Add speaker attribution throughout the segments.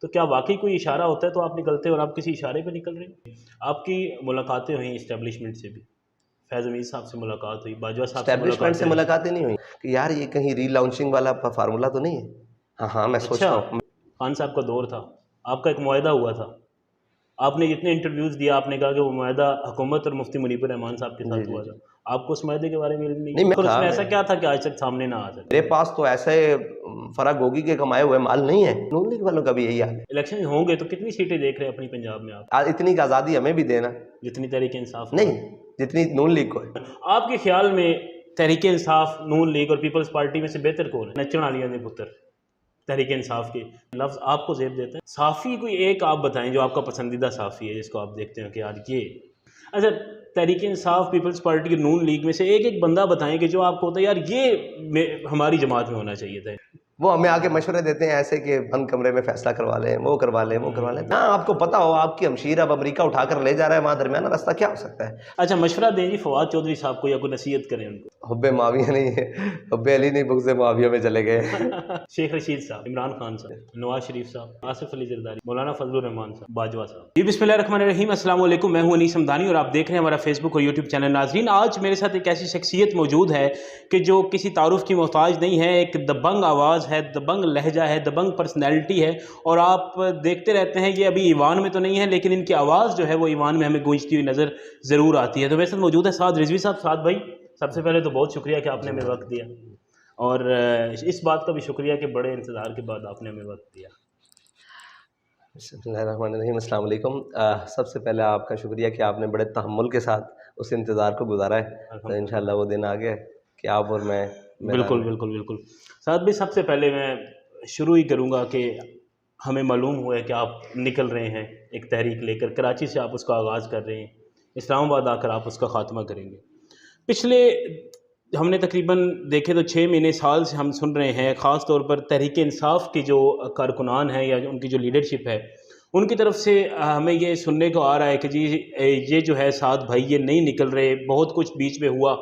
Speaker 1: تو کیا واقعی کوئی اشارہ ہوتا ہے تو آپ نکلتے ہیں اور آپ کسی اشارے پہ نکل رہے ہیں؟ آپ کی ملاقاتیں ہوئیں اسٹیبلشمنٹ سے بھی، فیض امین صاحب سے ملاقات ہوئی، باجوہ صاحب سے
Speaker 2: اسٹیبلشمنٹ سے
Speaker 1: ملاقاتیں ہوئی۔
Speaker 2: ملاقاتیں نہیں ہوئی کہ یار یہ کہیں ری لانچنگ والا فارمولا تو نہیں ہے؟ ہاں ہاں میں
Speaker 1: اچھا،
Speaker 2: سوچتا ہوں.
Speaker 1: خان صاحب کا دور تھا، آپ کا ایک معاہدہ ہوا تھا، آپ نے جتنے انٹرویوز دیا آپ نے کہا کہ وہ معاہدہ حکومت اور مفتی منیب الرحمان صاحب کے
Speaker 2: جی
Speaker 1: ساتھ
Speaker 2: جی
Speaker 1: ہوا
Speaker 2: جی
Speaker 1: تھا، آپ کو اس معاہدے کے بارے میں علم نہیں
Speaker 2: نہیں
Speaker 1: ہے؟
Speaker 2: میں
Speaker 1: اور اس
Speaker 2: تھا
Speaker 1: میں ایسا کیا تھا کہ آج تک سامنے نہ آ سکے؟
Speaker 2: میرے پاس تو ایسے فرا گوگی کے کمائے ہوئے مال نہیں ہے. نون لیگ والوں کا بھی یہی حال ہے.
Speaker 1: الیکشن ہوں گے تو کتنی سیٹیں دیکھ رہے ہیں اپنی پنجاب میں آپ؟
Speaker 2: اتنی کا آزادی ہمیں بھی دینا
Speaker 1: جتنی تحریک انصاف کو
Speaker 2: نہیں جتنی نون لیگ کو ہے.
Speaker 1: آپ کے خیال میں تحریک انصاف، نون لیگ اور پیپلز پارٹی میں سے بہتر کون ہے؟ نچن علیہ نے پتر تحریک انصاف کے لفظ آپ کو زیب دیتا ہے. صافی کوئی ایک آپ بتائیں جو آپ کا پسندیدہ صافی ہے جس کو آپ دیکھتے ہیں کہ یار یہ اچھا تحریک انصاف، پیپلز پارٹی اور نون لیگ میں سے ایک ایک بندہ بتائیں کہ جو آپ کو ہوتا ہے یار یہ ہماری جماعت میں ہونا چاہیے تھا.
Speaker 2: وہ ہمیں آ کے مشورے دیتے ہیں ایسے کہ بند کمرے میں فیصلہ کروا لیں، وہ کروا لیں، وہ کروا لیں. ہاں آپ کو پتا ہو آپ کی ہمشیر اب امریکہ اٹھا کر لے جا رہا ہے، وہاں درمیانہ راستہ کیا ہو سکتا ہے؟
Speaker 1: اچھا مشورہ دیں جی فواد چودھری صاحب کو یا کوئی نصیحت کریں ان کو.
Speaker 2: حب معاویہ نہیں ہے، حب علی نہیں، بغض معاویہ میں چلے گئے.
Speaker 1: شیخ رشید صاحب، عمران خان صاحب، نواز شریف صاحب، آصف علی زرداری، مولانا فضل الرحمان صاحب، باجوہ صاحب. جی بسم اللہ الرحمن الرحیم. السلام علیکم، میں ہوں انیس حمدانی اور آپ دیکھ رہے ہیں ہمارا فیس بک اور یوٹیوب چینل. ناظرین آج میرے ساتھ ایک ایسی شخصیت موجود ہے کہ جو کسی تعارف کی محتاج نہیں ہے، ایک دبنگ آواز ہے، دبنگ لہجہ ہے، دبنگ پرسنالٹی ہے اور آپ دیکھتے رہتے ہیں. یہ ابھی ایوان میں تو نہیں ہے لیکن ان کی آواز جو ہے وہ ایوان میں ہمیں گونجتی ہوئی نظر ضرور آتی ہے. تو میرے ساتھ موجود ہے سعد رضوی صاحب. سعد بھائی سب سے پہلے تو بہت شکریہ کہ آپ نے ہمیں وقت دیا اور اس بات کا بھی شکریہ کہ بڑے انتظار کے بعد آپ نے ہمیں وقت دیا.
Speaker 2: بسم اللہ الرحمن الرحیم. السلام علیکم. سب سے پہلے آپ کا شکریہ کہ آپ نے بڑے تحمل کے ساتھ اس انتظار کو گزارا ہے. تو انشاءاللہ وہ دن آ گیا کہ آپ اور میں
Speaker 1: بالکل بالکل بالکل. سعد بھائی سب سے پہلے میں شروع ہی کروں گا کہ ہمیں معلوم ہوا ہے کہ آپ نکل رہے ہیں ایک تحریک لے کر، کراچی سے آپ اس کا آغاز کر رہے ہیں، اسلام آباد آ کر آپ اس کا خاتمہ کریں گے. پچھلے ہم نے تقریباً دیکھے تو 6 مہینے سال سے ہم سن رہے ہیں، خاص طور پر تحریک انصاف کی جو کارکنان ہیں یا ان کی جو لیڈرشپ ہے ان کی طرف سے ہمیں یہ سننے کو آ رہا ہے کہ جی یہ جو ہے سعد بھائی یہ نہیں نکل رہے، بہت کچھ بیچ میں ہوا.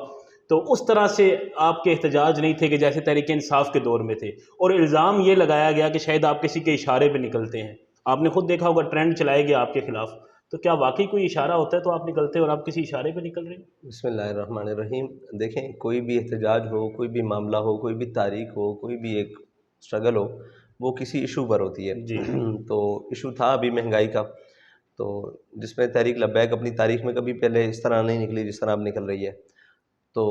Speaker 1: تو اس طرح سے آپ کے احتجاج نہیں تھے کہ جیسے تحریک انصاف کے دور میں تھے، اور الزام یہ لگایا گیا کہ شاید آپ کسی کے اشارے پہ نکلتے ہیں. آپ نے خود دیکھا ہوگا ٹرینڈ چلائے گیا آپ کے خلاف. تو کیا واقعی کوئی اشارہ ہوتا ہے تو آپ نکلتے ہیں اور آپ کسی اشارے پہ نکل رہے ہیں؟
Speaker 2: بسم اللہ الرحمن الرحیم. دیکھیں کوئی بھی احتجاج ہو، کوئی بھی معاملہ ہو، کوئی بھی تاریخ ہو، کوئی بھی ایک اسٹرگل ہو، وہ کسی ایشو پر ہوتی ہے.
Speaker 1: جی
Speaker 2: تو ایشو تھا ابھی مہنگائی کا، تو جس میں تحریک لبیک اپنی تاریخ میں کبھی پہلے اس طرح نہیں نکلی جس طرح اب نکل رہی ہے. تو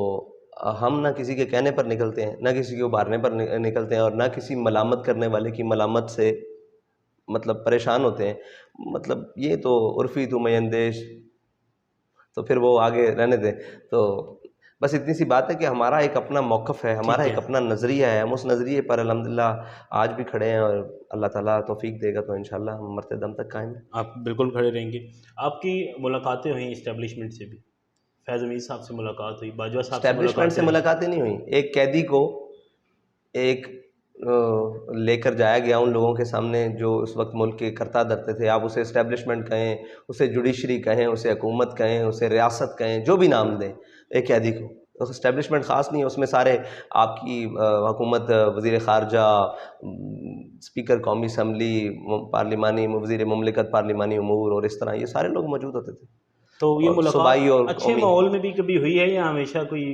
Speaker 2: ہم نہ کسی کے کہنے پر نکلتے ہیں، نہ کسی کو ابھارنے پر نکلتے ہیں، اور نہ کسی ملامت کرنے والے کی ملامت سے مطلب پریشان ہوتے ہیں. مطلب یہ تو عرفی تو میں اندیش، تو پھر وہ آگے رہنے دیں. تو بس اتنی سی بات ہے کہ ہمارا ایک اپنا موقف ہے، ہمارا ایک اپنا نظریہ ہے. ہم اس نظریے پر الحمدللہ آج بھی کھڑے ہیں اور اللہ تعالیٰ توفیق دے گا تو انشاءاللہ ہم مرتے دم تک قائم ہیں.
Speaker 1: آپ بالکل کھڑے رہیں گے. آپ کی ملاقاتیں ہوئیں اسٹیبلشمنٹ سے بھی، فیض امین صاحب سے ملاقات ہوئی، باجوہ صاحب سے
Speaker 2: اسٹیبلشمنٹ سے ملاقاتیں نہیں ہوئیں. ایک قیدی کو ایک لے کر جایا گیا ان لوگوں کے سامنے جو اس وقت ملک کے کرتا دھرتے تھے. آپ اسے اسٹیبلشمنٹ کہیں، اسے جوڈیشری کہیں، اسے حکومت کہیں، اسے ریاست کہیں، جو بھی نام دیں ایک قیدی کو. اسٹیبلشمنٹ خاص نہیں ہے، اس میں سارے آپ کی حکومت، وزیر خارجہ، اسپیکر قومی اسمبلی، پارلیمانی وزیر مملکت پارلیمانی امور اور اس طرح یہ سارے لوگ موجود ہوتے تھے.
Speaker 1: تو یہ
Speaker 2: اور
Speaker 1: ملاقات
Speaker 2: صوبائی اور
Speaker 1: اچھے ماحول میں بھی کبھی ہوئی ہے یا ہمیشہ کوئی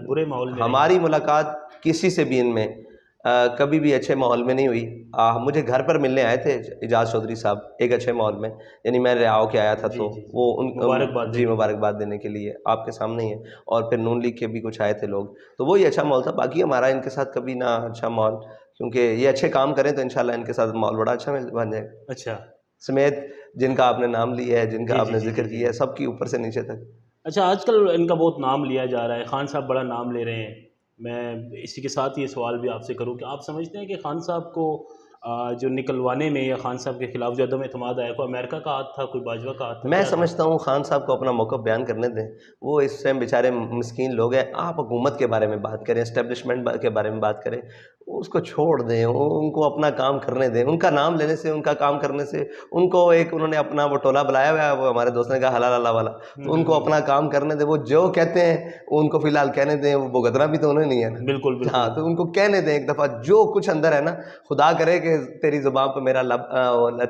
Speaker 1: برے ماحول میں رہی؟
Speaker 2: ہماری ملاقات کسی سے بھی ان میں کبھی بھی اچھے ماحول میں نہیں ہوئی. مجھے گھر پر ملنے آئے تھے اعجاز چودھری صاحب ایک اچھے ماحول میں، یعنی میں رہا ہو کے آیا تھا. تو وہ
Speaker 1: مبارکباد
Speaker 2: مبارکباد دینے کے لیے آپ کے سامنے ہی ہے. اور پھر نون لیگ کے بھی کچھ آئے تھے لوگ، تو وہی اچھا ماحول تھا. باقی ہمارا ان کے ساتھ کبھی نہ اچھا ماحول، کیونکہ یہ اچھے کام کریں تو انشاءاللہ ان کے ساتھ ماحول بڑا اچھا بن جائے گا.
Speaker 1: اچھا
Speaker 2: سمیت جن کا آپ نے نام لیا ہے، جن کا آپ نے ذکر کیا ہے، سب کی اوپر سے نیچے تک.
Speaker 1: اچھا آج کل ان کا بہت نام لیا جا رہا ہے، خان صاحب بڑا نام لے رہے ہیں. میں اسی کے ساتھ یہ سوال بھی آپ سے کروں کہ آپ سمجھتے ہیں کہ خان صاحب کو جو نکلوانے میں یا خان صاحب کے خلاف جو عدم اعتماد آیا، کوئی امریکہ کا ہاتھ تھا، کوئی باجوہ کا ہاتھ تھا؟
Speaker 2: میں سمجھتا ہوں خان صاحب کو اپنا موقف بیان کرنے دیں. وہ اس ٹائم بیچارے مسکین لوگ ہیں. آپ حکومت کے بارے میں بات کریں، اسٹیبلشمنٹ کے بارے میں بات کریں، اس کو چھوڑ دیں، ان کو اپنا کام کرنے دیں. ان کا نام لینے سے، ان کا کام کرنے سے ان کو ایک انہوں نے اپنا وہ ٹولہ بلایا ہوا ہے، وہ ہمارے دوست نے کہا حلال اللہ والا، تو ان کو اپنا کام کرنے دیں. وہ جو کہتے ہیں ان کو فی الحال کہنے دیں. وہ بھگتنا بھی تو انہیں نہیں ہے نا.
Speaker 1: بالکل
Speaker 2: ہاں تو ان کو کہنے دیں ایک دفعہ جو کچھ اندر ہے نا. خدا کرے کہ تیری زبان پہ میرا لب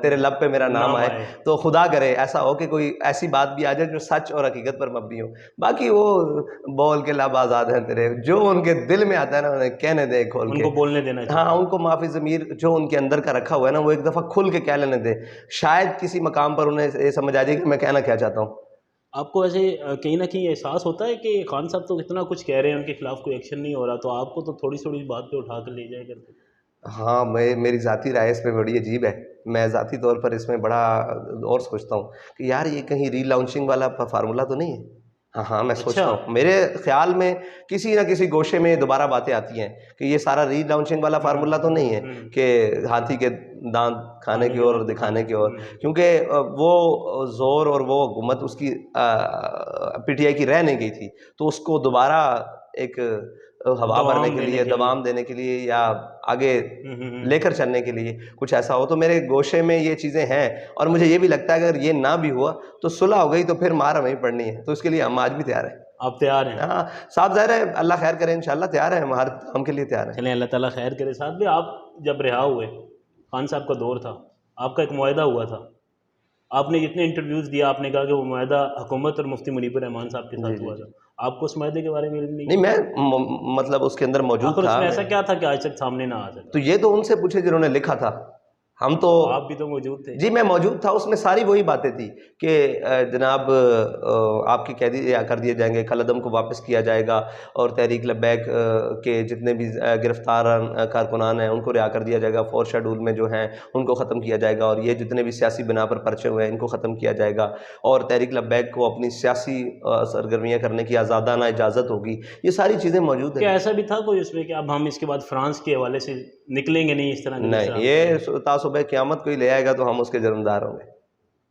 Speaker 2: تیرے لب پہ میرا نام آئے، تو خدا کرے ایسا ہو کہ کوئی ایسی بات بھی آ جائے جو سچ اور حقیقت پر مبنی ہو. باقی وہ بول کے لب آزاد ہیں تیرے، جو ان کے دل میں آتا ہے نا انہیں کہنے دے کھول کے،
Speaker 1: ان کو بولنے دینا چاہیے.
Speaker 2: ہاں ان کو معافی ضمیر جو ان کے اندر کا رکھا ہوا ہے نا وہ ایک دفعہ کھل کے کہہ لینے دے، شاید کسی مقام پر انہیں یہ سمجھ آ جائے کہ میں کہنا کیا چاہتا ہوں.
Speaker 1: آپ کو ایسے کہیں نہ کہیں احساس ہوتا ہے کہ خان صاحب تو اتنا کچھ کہہ رہے ہیں، ان کے خلاف کوئی ایکشن نہیں ہو رہا، تو آپ کو تو تھوڑی تھوڑی بات پہ اٹھا کر لے جائے کرتے؟
Speaker 2: ہاں میری ذاتی رائے اس میں بڑی عجیب ہے. میں ذاتی طور پر اس میں بڑا اور سوچتا ہوں کہ یار یہ کہیں ری لانچنگ والا فارمولہ تو نہیں ہے. ہاں میں سوچتا ہوں، میرے خیال میں کسی نہ کسی گوشے میں دوبارہ باتیں آتی ہیں کہ یہ سارا ری لانچنگ والا فارمولہ تو نہیں ہے کہ ہاتھی کے دانت کھانے کی اور دکھانے کی اور، کیونکہ وہ زور اور وہ حکومت اس کی پی ٹی آئی کی رہ نہیں گئی تھی، تو اس کو دوبارہ ایک ہوا بھرنے کے لیے، دوام دینے کے لیے یا آگے لے کر چلنے کے لیے کچھ ایسا ہو. تو میرے گوشے میں یہ چیزیں ہیں، اور مجھے یہ بھی لگتا ہے کہ اگر یہ نہ بھی ہوا تو صلح ہو گئی تو پھر مار ہمیں پڑنی ہے، تو اس کے لیے ہم آج بھی تیار ہیں.
Speaker 1: آپ تیار ہیں؟
Speaker 2: ہاں صاحب، ظاہر ہے اللہ خیر کرے، انشاءاللہ تیار ہیں، ہم ہر کام کے لیے تیار ہیں.
Speaker 1: چلیں اللہ تعالیٰ خیر کرے. ساتھ بھی آپ جب رہا ہوئے، خان صاحب کا دور تھا، آپ کا ایک معاہدہ ہوا تھا، آپ نے جتنے انٹرویوز دیا آپ نے کہا کہ وہ معاہدہ حکومت اور مفتی منیب الرحمان صاحب کے ساتھ ہوا تھا. آپ کو اس معاہدے کے بارے میں علم نہیں؟
Speaker 2: میں مطلب اس کے اندر موجود تھا.
Speaker 1: اس میں ایسا کیا تھا کہ آج تک سامنے نہ آ سکا؟
Speaker 2: تو یہ تو ان سے پوچھے جنہوں نے لکھا تھا. ہم تو،
Speaker 1: آپ بھی تو موجود تھے.
Speaker 2: جی میں موجود تھا، اس میں ساری وہی باتیں تھی کہ جناب آپ کی قیدی کر دیے جائیں گے، کالعدم کو واپس کیا جائے گا، اور تحریک لبیک کے جتنے بھی گرفتار کارکنان ہیں ان کو رہا کر دیا جائے گا، 4 شیڈول میں جو ہیں ان کو ختم کیا جائے گا، اور یہ جتنے بھی سیاسی بنا پر پرچے ہوئے ہیں ان کو ختم کیا جائے گا، اور تحریک لبیک کو اپنی سیاسی سرگرمیاں کرنے کی آزادانہ اجازت ہوگی. یہ ساری چیزیں موجود ہیں.
Speaker 1: کیا ایسا بھی تھا کوئی اس میں کہ اب ہم اس کے بعد فرانس کے حوالے سے نکلیں گے نہیں اس طرح؟
Speaker 2: نہیں، یہ صبح قیامت کوئی لے آئے گا تو ہم اس کے جرمدار ہوں گے.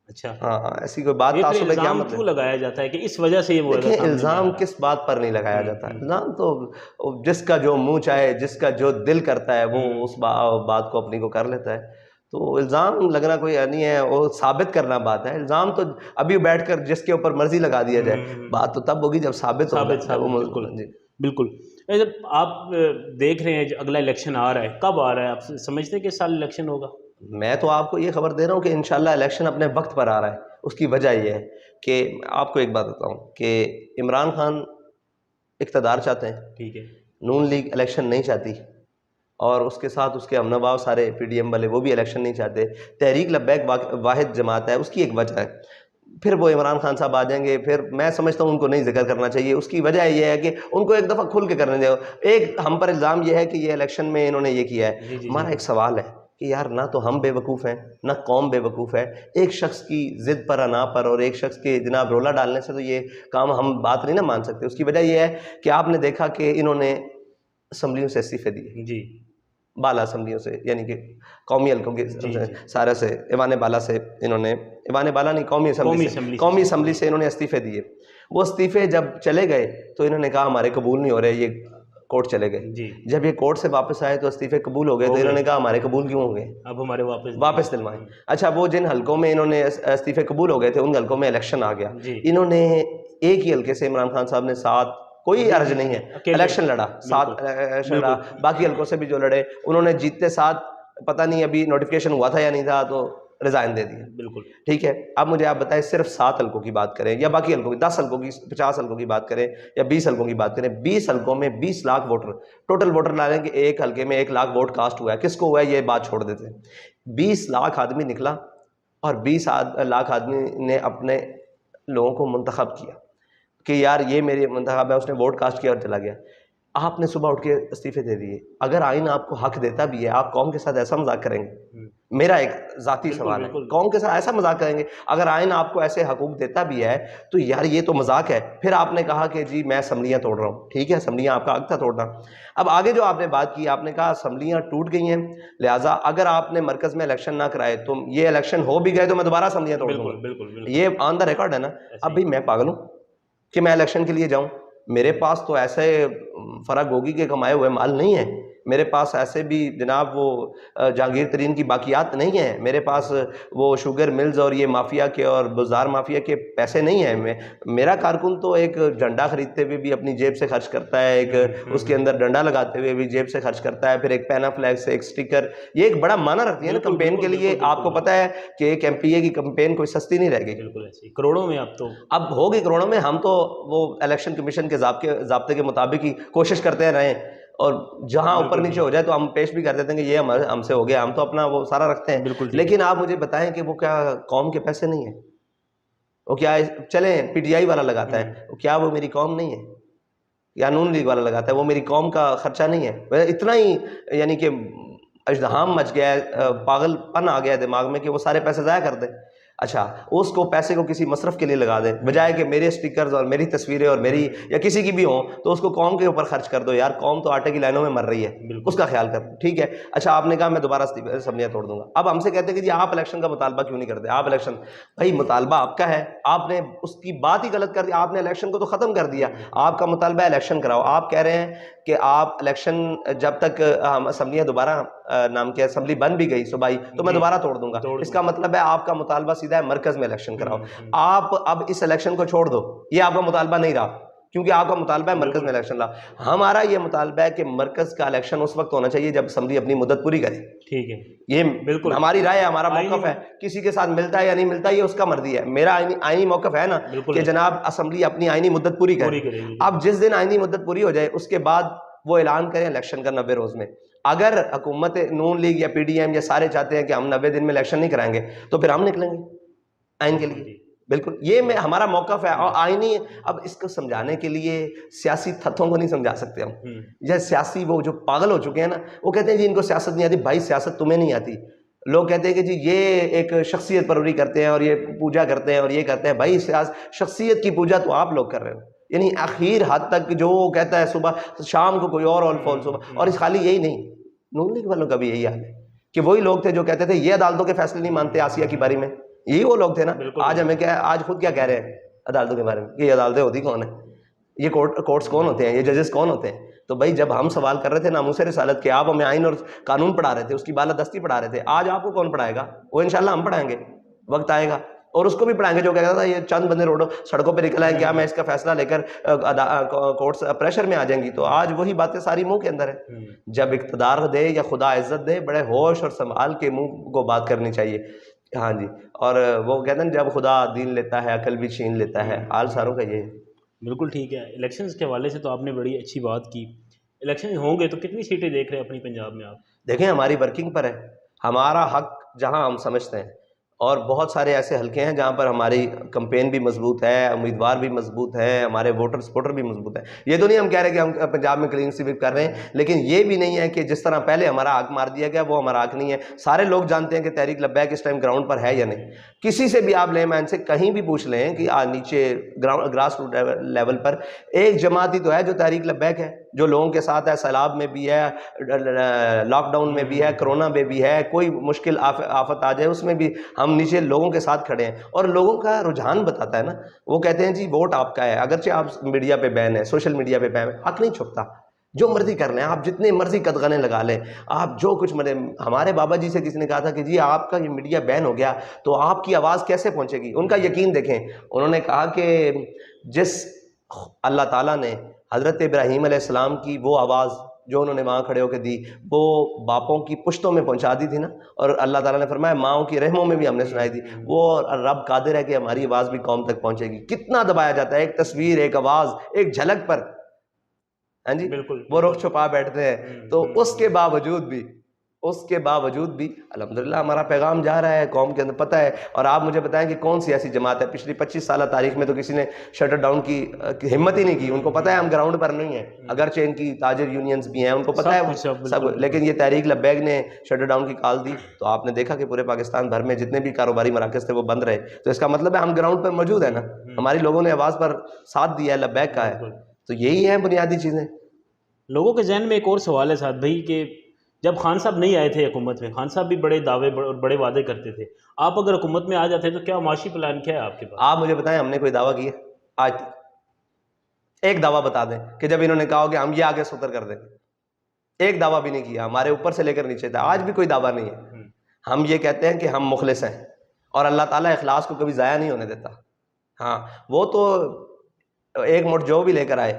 Speaker 1: اچھا
Speaker 2: ہاں ایسی کوئی بات
Speaker 1: تعصب قیامت کیوں لگایا جاتا ہے کہ اس وجہ سے یہ معاہدہ؟
Speaker 2: دیکھیں الزام کس بات پر نہیں لگایا جاتا ہے. الزام تو جس کا جو منہ چاہے، جس کا جو دل کرتا ہے وہ اس بات کو اپنی کو کر لیتا ہے. تو الزام لگنا کوئی نہیں ہے، وہ ثابت کرنا بات ہے. الزام تو ابھی بیٹھ کر جس کے اوپر مرضی لگا دیا جائے، بات تو تب ہوگی جب ثابت ہوگا.
Speaker 1: بالکل. جب آپ دیکھ رہے ہیں اگلا الیکشن آ رہا ہے، کب آ رہا ہے؟ آپ سمجھتے ہیں کہ اس سال الیکشن ہوگا؟
Speaker 2: میں تو آپ کو یہ خبر دے رہا ہوں کہ انشاءاللہ الیکشن اپنے وقت پر آ رہا ہے. اس کی وجہ یہ ہے کہ آپ کو ایک بات بتاؤں کہ عمران خان اقتدار چاہتے ہیں،
Speaker 1: ٹھیک ہے،
Speaker 2: نون لیگ الیکشن نہیں چاہتی، اور اس کے ساتھ اس کے ہم نوا سارے پی ڈی ایم والے وہ بھی الیکشن نہیں چاہتے. تحریک لبیک واحد جماعت ہے، اس کی ایک وجہ ہے. پھر وہ عمران خان صاحب آ جائیں گے، پھر میں سمجھتا ہوں ان کو نہیں ذکر کرنا چاہیے. اس کی وجہ یہ ہے کہ ان کو ایک دفعہ کھل کے کرنے دو. ایک ہم پر الزام یہ ہے کہ یہ الیکشن میں انہوں نے یہ کیا ہے. ہمارا ایک سوال ہے کہ یار نہ تو ہم بے وقوف ہیں نہ قوم بے وقوف ہے. ایک شخص کی ضد پر انا پر اور ایک شخص کے جناب رولا ڈالنے سے تو یہ کام ہم بات نہیں نہ مان سکتے. اس کی وجہ یہ ہے کہ آپ نے دیکھا کہ انہوں نے اسمبلیوں سے استعفے دیے،
Speaker 1: جی
Speaker 2: بالا اسمبلیوں سے، یعنی کہ قومی حلقوں کے سارے سے، ایوان بالا سے انہوں نے، ایوان بالا نہیں قومی اسمبلی سے انہوں نے استعفے دیے. وہ استعفے جب چلے گئے تو انہوں نے کہا ہمارے قبول نہیں ہو رہے، یہ کورٹ چلے گئے. جب یہ کورٹ سے واپس آئے تو استعفے قبول ہو گئے، تو انہوں نے کہا ہمارے قبول کیوں ہو گئے،
Speaker 1: اب ہمارے
Speaker 2: واپس دلوائیں. اچھا وہ جن حلقوں میں انہوں نے استعفے قبول ہو گئے تھے ان حلقوں میں الیکشن آ گیا. انہوں نے ایک ہی حلقے سے عمران خان صاحب نے 7 کوئی عرض نہیں ہے الیکشن لڑا، 7 الیکشن لڑا. باقی حلقوں سے بھی جو لڑے انہوں نے جیتتے 7، پتہ نہیں ابھی نوٹیفیکیشن ہوا تھا یا نہیں تھا، تو ریزائن دے دیا. بالکل ٹھیک ہے. اب مجھے آپ بتائیں صرف 7 حلقوں کی بات کریں یا باقی حلقوں کی 10 حلقوں کی، 50 حلقوں کی بات کریں یا 20 حلقوں کی بات کریں، 20 حلقوں میں 20 لاکھ ووٹر ٹوٹل ووٹر لا لیں کہ ایک حلقے میں 1 لاکھ ووٹ کاسٹ ہوا ہے. کس کو ہوا ہے یہ بات چھوڑ دیتے ہیں. 20 لاکھ آدمی نکلا اور 20 لاکھ آدمی نے اپنے لوگوں کو منتخب کیا کہ یار یہ میری منتخب ہے. اس نے ووٹ کاسٹ کیا اور چلا گیا. آپ نے صبح اٹھ کے استعفے دے دیے. اگر آئین آپ کو حق دیتا بھی ہے، آپ قوم کے ساتھ ایسا مذاق کریں گے؟ میرا ایک ذاتی سوال ہے، قوم کے ساتھ ایسا مذاق کریں گے؟ اگر آئین آپ کو ایسے حقوق دیتا بھی ہے تو یار یہ تو مذاق ہے. پھر آپ نے کہا کہ جی میں اسمبلیاں توڑ رہا ہوں. ٹھیک ہے، اسمبلیاں آپ کا حق تھا توڑنا. اب آگے جو آپ نے بات کی، آپ نے کہا اسمبلیاں ٹوٹ گئی ہیں، لہٰذا اگر آپ نے مرکز میں الیکشن نہ کرائے تو یہ الیکشن ہو بھی گئے تو میں دوبارہ اسمبلیاں توڑ دوں گا. یہ آن دا ریکارڈ ہے نا. اب بھی میں پاگل ہوں کہ میں الیکشن کے لیے جاؤں؟ میرے پاس تو ایسے فرا گوگی کے کمائے ہوئے مال نہیں ہے میرے پاس ایسے بھی جناب وہ جہانگیر ترین کی باقیات نہیں ہیں، میرے پاس وہ شوگر ملز اور یہ مافیا کے اور بازار مافیا کے پیسے نہیں ہیں. میرا کارکن تو ایک جھنڈا خریدتے ہوئے بھی اپنی جیب سے خرچ کرتا ہے، ایک اس کے اندر ڈنڈا لگاتے ہوئے بھی جیب سے خرچ کرتا ہے، پھر ایک پینا فلیگ سے ایک سٹیکر، یہ ایک بڑا معنی رکھتی ہے نا کمپین کے لیے. آپ کو پتا ہے کہ ایک ایم پی اے کی کمپین کوئی سستی نہیں رہ گئی،
Speaker 1: بالکل ایسے کروڑوں میں
Speaker 2: اب ہوگی کروڑوں میں. ہم تو وہ الیکشن کمیشن کے ضابطے کے مطابق ہی کوشش کرتے رہے، اور جہاں اوپر نیچے ہو جائے تو ہم پیش بھی کر دیتے ہیں کہ یہ ہم سے ہو گیا، ہم تو اپنا وہ سارا رکھتے ہیں. لیکن آپ مجھے بتائیں کہ وہ کیا قوم کے پیسے نہیں ہیں؟ وہ کیا چلیں پی ٹی آئی والا لگاتا ہے، کیا وہ میری قوم نہیں ہے؟ یا نون لیگ والا لگاتا ہے، وہ میری قوم کا خرچہ نہیں ہے؟ اتنا ہی یعنی کہ اژدہام مچ گیا ہے، پاگل پن آ گیا ہے دماغ میں کہ وہ سارے پیسے ضائع کر دیں. اچھا اس کو پیسے کو کسی مصرف کے لیے لگا دیں، بجائے کہ میرے سٹیکرز اور میری تصویریں اور میری یا کسی کی بھی ہوں تو اس کو قوم کے اوپر خرچ کر دو. یار قوم تو آٹے کی لائنوں میں مر رہی ہے، اس کا خیال کر. ٹھیک ہے، اچھا آپ نے کہا میں دوبارہ اسمبلیاں توڑ دوں گا. اب ہم سے کہتے ہیں کہ جی آپ الیکشن کا مطالبہ کیوں نہیں کرتے؟ آپ الیکشن، بھائی مطالبہ آپ کا ہے، آپ نے اس کی بات ہی غلط کر دی. آپ نے الیکشن کو تو ختم کر دیا. آپ کا مطالبہ الیکشن کراؤ. آپ کہہ رہے ہیں کہ آپ الیکشن جب تک اسمبلیاں دوبارہ نام کیا اسمبلی بن بھی گئی صوبائی تو میں دوبارہ توڑ دوں گا. اس کا مطلب ہے آپ کا مطالبہ سیدھا ہے مرکز میں الیکشن کراؤ. آپ اب اس الیکشن کو چھوڑ دو، یہ آپ کا مطالبہ نہیں رہا کیونکہ آپ کا مطالبہ ہے مرکز میں الیکشن لا. ہمارا یہ مطالبہ ہے کہ مرکز کا الیکشن اس وقت ہونا چاہیے جب اسمبلی اپنی مدت پوری کرے.
Speaker 1: ٹھیک ہے،
Speaker 2: یہ
Speaker 1: بالکل
Speaker 2: ہماری رائے ہے، ہمارا موقف ہے. کسی کے ساتھ ملتا ہے یا نہیں ملتا یہ اس کا مرضی ہے. میرا آئینی موقف ہے نا کہ جناب اسمبلی اپنی آئینی مدت پوری کرے. اب جس دن آئینی مدت پوری ہو جائے اس کے بعد وہ اعلان کریں الیکشن کا 90 روز میں. اگر حکومت نون لیگ یا پی ڈی ایم یا سارے چاہتے ہیں کہ ہم 90 دن میں الیکشن نہیں کرائیں گے تو پھر ہم نکلیں گے آئین کے لیے. بالکل یہ ہمارا موقف ہے. اور آئینی اب اس کو سمجھانے کے لیے سیاسی تھتوں کو نہیں سمجھا سکتے ہم. یہ سیاسی وہ جو پاگل ہو چکے ہیں نا، وہ کہتے ہیں جی ان کو سیاست نہیں آتی. بھائی سیاست تمہیں نہیں آتی. لوگ کہتے ہیں کہ جی یہ ایک شخصیت پروری کرتے ہیں اور یہ پوجا کرتے ہیں اور یہ کرتے ہیں. بھائی شخصیت کی پوجا تو آپ لوگ کر رہے ہو. یعنی آخر حد تک جو کہتا ہے صبح شام کو کوئی اور فول صبح. اور اس خالی یہی نہیں، نون لیگ والوں کا بھی یہی حال ہے کہ وہی لوگ تھے جو کہتے تھے یہ عدالتوں کے فیصلے نہیں مانتے آسیہ کی باری میں. یہی وہ لوگ تھے نا. آج ہمیں کیا، آج خود کیا کہہ رہے ہیں عدالتوں کے بارے میں کہ یہ عدالتیں ہوتی کون ہیں، یہ کورٹس کون ہوتے ہیں، یہ ججز کون ہوتے ہیں. تو بھائی جب ہم سوال کر رہے تھے ناموس رسالت کے، آپ ہمیں آئین اور قانون پڑھا رہے تھے، اس کی بالادستی پڑھا رہے تھے. آج آپ کو کون پڑھائے گا؟ وہ انشاءاللہ ہم پڑھائیں گے، وقت آئے گا. اور اس کو بھی پڑھائیں گے جو کہتا تھا یہ چند بندے سڑکوں پہ نکل آئیں، کیا میں اس کا فیصلہ لے کر کورٹس پریشر میں آ جائیں گی. تو آج وہی باتیں ساری منہ کے اندر ہے. جب اقتدار دے یا خدا عزت دے، بڑے ہوش اور سنبھال کے منہ کو بات کرنی چاہیے. ہاں جی. اور وہ کہتے ہیں جب خدا دین لیتا ہے عقل بھی چھین لیتا ہے. حال ساروں کا یہ ہے.
Speaker 1: بالکل ٹھیک ہے. الیکشنز کے حوالے سے تو آپ نے بڑی اچھی بات کی. الیکشن ہوں گے تو کتنی سیٹیں دیکھ رہے ہیں اپنی پنجاب میں آپ؟
Speaker 2: دیکھیں ہماری ورکنگ پر ہے، ہمارا حق جہاں ہم سمجھتے ہیں. اور بہت سارے ایسے حلقے ہیں جہاں پر ہماری کمپین بھی مضبوط ہے، امیدوار بھی مضبوط ہیں، ہمارے ووٹر سپورٹر بھی مضبوط ہیں. یہ تو نہیں ہم کہہ رہے کہ ہم پنجاب میں کلین سویپ کر رہے ہیں، لیکن یہ بھی نہیں ہے کہ جس طرح پہلے ہمارا حق مار دیا گیا وہ ہمارا حق نہیں ہے. سارے لوگ جانتے ہیں کہ تحریک لبیک اس ٹائم گراؤنڈ پر ہے یا نہیں. کسی سے بھی آپ لیں مین سے کہیں بھی پوچھ لیں کہ نیچے گراس روٹ لیول پر ایک جماعت ہی تو ہے جو تحریک لبیک ہے، جو لوگوں کے ساتھ ہے. سیلاب میں بھی ہے، لاک ڈاؤن میں بھی ہے، کرونا میں بھی ہے، کوئی مشکل آفت آ جائے اس میں بھی ہم نیچے لوگوں کے ساتھ کھڑے ہیں. اور لوگوں کا رجحان بتاتا ہے نا. وہ کہتے ہیں جی ووٹ آپ کا ہے، اگرچہ آپ میڈیا پہ بین ہے، سوشل میڈیا پہ بین ہے، حق نہیں چھپتا. جو مرضی کر لیں آپ، جتنے مرضی قدغنے لگا لیں آپ، جو کچھ ہمارے بابا جی سے کسی نے کہا تھا کہ جی آپ کا یہ میڈیا بین ہو گیا تو آپ کی آواز کیسے پہنچے گی. ان کا یقین دیکھیں. انہوں نے کہا کہ جس اللہ تعالیٰ نے حضرت ابراہیم علیہ السلام کی وہ آواز جو انہوں نے وہاں کھڑے ہو کے دی وہ باپوں کی پشتوں میں پہنچا دی تھی نا، اور اللہ تعالیٰ نے فرمایا ماؤں کی رحموں میں بھی ہم نے سنائی دی. وہ رب قادر ہے کہ ہماری آواز بھی قوم تک پہنچے گی. کتنا دبایا جاتا ہے ایک تصویر، ایک آواز، ایک جھلک پر. ہاں جی، وہ رخ چھپا بیٹھتے ہیں. تو اس کے باوجود بھی الحمدللہ ہمارا پیغام جا رہا ہے قوم کے اندر، پتہ ہے. اور آپ مجھے بتائیں کہ کون سی ایسی جماعت ہے پچھلی 25 سالہ تاریخ میں تو کسی نے شٹر ڈاؤن کی ہمت ہی نہیں کی. ان کو پتہ ہے ہم گراؤنڈ پر نہیں ہیں، اگرچہ ان کی تاجر یونینز بھی ہیں، ان کو پتہ ہے سب. لیکن یہ تحریک لبیک نے شٹر ڈاؤن کی کال دی تو آپ نے دیکھا کہ پورے پاکستان بھر میں جتنے بھی کاروباری مراکز تھے وہ بند رہے. تو اس کا مطلب ہے ہم گراؤنڈ پر موجود ہیں نا، ہماری لوگوں نے آواز پر ساتھ دیا ہے، لبیک کا ہے. تو یہی ہیں بنیادی چیزیں.
Speaker 1: لوگوں کے ذہن میں ایک اور سوال ہے سعد بھائی کہ جب خان صاحب نہیں آئے تھے حکومت میں، خان صاحب بھی بڑے دعوے اور بڑے وعدے کرتے تھے. آپ اگر حکومت میں آ جاتے ہیں تو کیا معاشی پلان کیا ہے آپ کے پاس؟
Speaker 2: آپ مجھے بتائیں ہم نے کوئی دعویٰ کیا آج تک؟ ایک دعویٰ بتا دیں کہ جب انہوں نے کہا کہ ہم یہ آگے ستر کر دیں. ایک دعویٰ بھی نہیں کیا, ہمارے اوپر سے لے کر نیچے تھا, آج بھی کوئی دعویٰ نہیں ہے. ہم یہ کہتے ہیں کہ ہم مخلص ہیں, اور اللہ تعالیٰ اخلاص کو کبھی ضائع نہیں ہونے دیتا. ہاں وہ تو ایک مٹھ جو بھی لے کر آئے,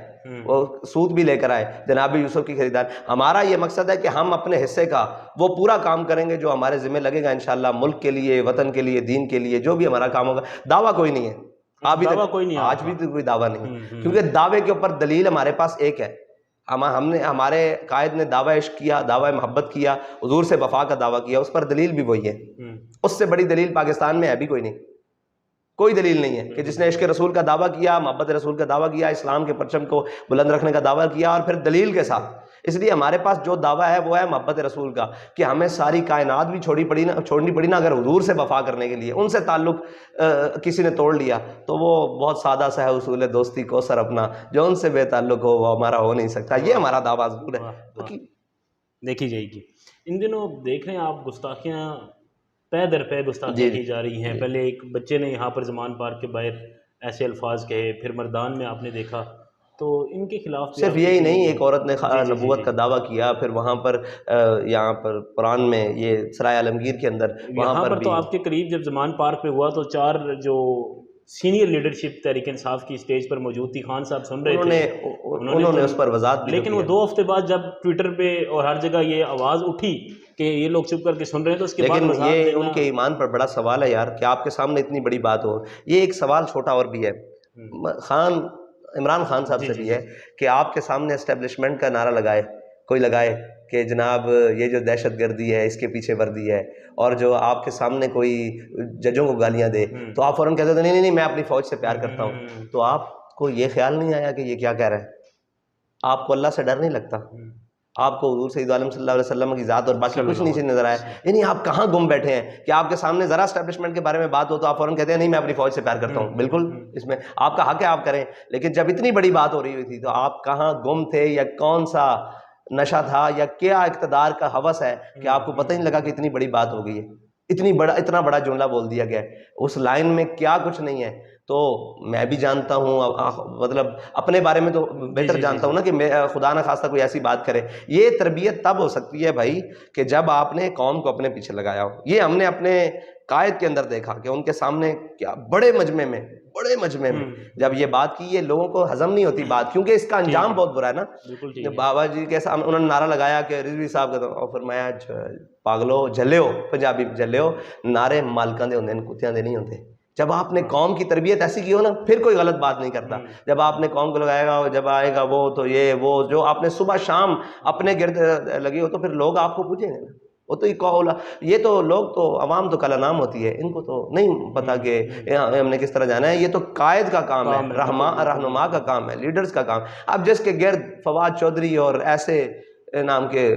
Speaker 2: وہ سود بھی لے کر آئے, جناب یوسف کی خریدار. ہمارا یہ مقصد ہے کہ ہم اپنے حصے کا وہ پورا کام کریں گے جو ہمارے ذمہ لگے گا انشاءاللہ, ملک کے لیے, وطن کے لیے, دین کے لیے, جو بھی ہمارا کام ہوگا. دعویٰ کوئی نہیں ہے ابھی تک, آج بھی تو کوئی دعویٰ نہیں, کیونکہ دعوے کے اوپر دلیل ہمارے پاس ایک ہے. ہم نے, ہمارے قائد نے دعویٰ عشق کیا, دعویٰ محبت کیا, حضور سے وفا کا دعویٰ کیا, اس پر دلیل بھی وہی ہے. اس سے بڑی دلیل پاکستان میں ہے بھی کوئی نہیں, کوئی دلیل نہیں ہے کہ جس نے عشق رسول کا دعویٰ کیا, محبت رسول کا دعویٰ کیا, اسلام کے پرچم کو بلند رکھنے کا دعویٰ کیا, اور پھر دلیل کے ساتھ. اس لیے ہمارے پاس جو دعویٰ ہے وہ ہے محبت رسول کا, کہ ہمیں ساری کائنات بھی چھوڑنی پڑی نا اگر حضور سے وفا کرنے کے لیے. ان سے تعلق کسی نے توڑ لیا تو وہ بہت سادہ سا ہے اصول دوستی کو سر اپنا, جو ان سے بے تعلق ہو وہ ہمارا ہو نہیں سکتا. یہ ہمارا دعویٰ ضرور ہے.
Speaker 1: دیکھی جائے گی. ان دنوں دیکھ رہے ہیں آپ گستاخیاں پے در پے گستاخیاں کی جا رہی ہیں. پہلے ایک بچے نے یہاں پر زمان پارک کے باہر ایسے الفاظ کہے, پھر مردان میں آپ نے دیکھا, تو ان کے خلاف
Speaker 2: صرف یہی نہیں, ایک عورت نے نبوت کا دعویٰ کیا, پھر وہاں پر یہاں پر قرآن میں یہ سرائے عالمگیر کے اندر
Speaker 1: وہاں پر تو آپ کے قریب جب زمان پارک پہ ہوا تو 4 جو سینئر لیڈرشپ تحریک انصاف کی اسٹیج پر موجود تھی, خان صاحب سن رہے تھے,
Speaker 2: انہوں نے اس پر وضاحت بھی,
Speaker 1: لیکن وہ 2 ہفتے بعد جب ٹویٹر پہ اور ہر جگہ یہ آواز اٹھی کہ یہ لوگ چپ کر کے سن رہے ہیں, تو اس کے بعد
Speaker 2: لیکن یہ ان کے ایمان پر بڑا سوال ہے یار, کہ آپ کے سامنے اتنی بڑی بات ہو. یہ ایک سوال چھوٹا اور بھی ہے عمران خان صاحب سے بھی ہے, کہ آپ کے سامنے اسٹیبلشمنٹ کا نعرہ کوئی لگائے کہ جناب یہ جو دہشت گردی ہے اس کے پیچھے وردی ہے, اور جو آپ کے سامنے کوئی ججوں کو گالیاں دے تو آپ فوراً کہتے ہیں نہیں میں اپنی فوج سے پیار کرتا ہوں. تو آپ کو یہ خیال نہیں آیا کہ یہ کیا کہہ رہا ہے؟ آپ کو اللہ سے ڈر نہیں لگتا؟ آپ کو حضور سید عالم صلی اللہ علیہ وسلم کی ذات اور باقی کچھ نیچے نظر آیا؟ یعنی آپ کہاں گم بیٹھے ہیں کہ آپ کے سامنے ذرا اسٹیبلشمنٹ کے بارے میں بات ہو تو آپ فوراً کہتے ہیں نہیں میں اپنی فوج سے پیار کرتا ہوں. بالکل اس میں آپ کا حق ہے, آپ کریں, لیکن جب اتنی بڑی بات ہو رہی ہوئی تھی تو آپ کہاں گم تھے, یا کون سا نشہ تھا, یا کیا اقتدار کا ہوس ہے کہ آپ کو پتہ نہیں لگا کہ اتنی بڑی بات ہو گئی ہے, اتنا بڑا جملہ بول دیا گیا ہے, اس لائن میں کیا کچھ نہیں ہے. تو میں بھی جانتا ہوں, مطلب اپنے بارے میں تو بہتر جانتا ہوں نا, کہ خدا نہ خواستہ کوئی ایسی بات کرے. یہ تربیت تب ہو سکتی ہے بھائی کہ جب آپ نے قوم کو اپنے پیچھے لگایا ہو. یہ ہم نے اپنے قائد کے اندر دیکھا کہ ان کے سامنے کیا بڑے مجمع میں جب یہ بات کی, یہ لوگوں کو ہضم نہیں ہوتی بات, کیونکہ اس کا انجام بہت برا ہے نا. جب بابا جی کے سامنے انہوں نے نعرہ لگایا کہ رضوی صاحب کا, اور فرمایا پاگلو جھلے ہو, پنجابی جھلے ہو, نعرے مالکاں دے ہوندے ہیں, کتیاں دے نہیں ہوتے. جب آپ نے قوم کی تربیت ایسی کی ہو نا, پھر کوئی غلط بات نہیں کرتا. جب آپ نے قوم کو لگائے گا, جب آئے گا وہ تو یہ وہ جو آپ نے صبح شام اپنے گرد لگی ہو, تو پھر لوگ آپ کو پوچھیں گے نا. وہ تو یہ تو لوگ تو عوام تو کلا نام ہوتی ہے, ان کو تو نہیں پتا کہ ہم نے کس طرح جانا ہے. یہ تو قائد کا کام ہے, رہنما کا کام ہے, لیڈرز کا کام. اب جس کے گرد فواد چودھری اور ایسے نام کے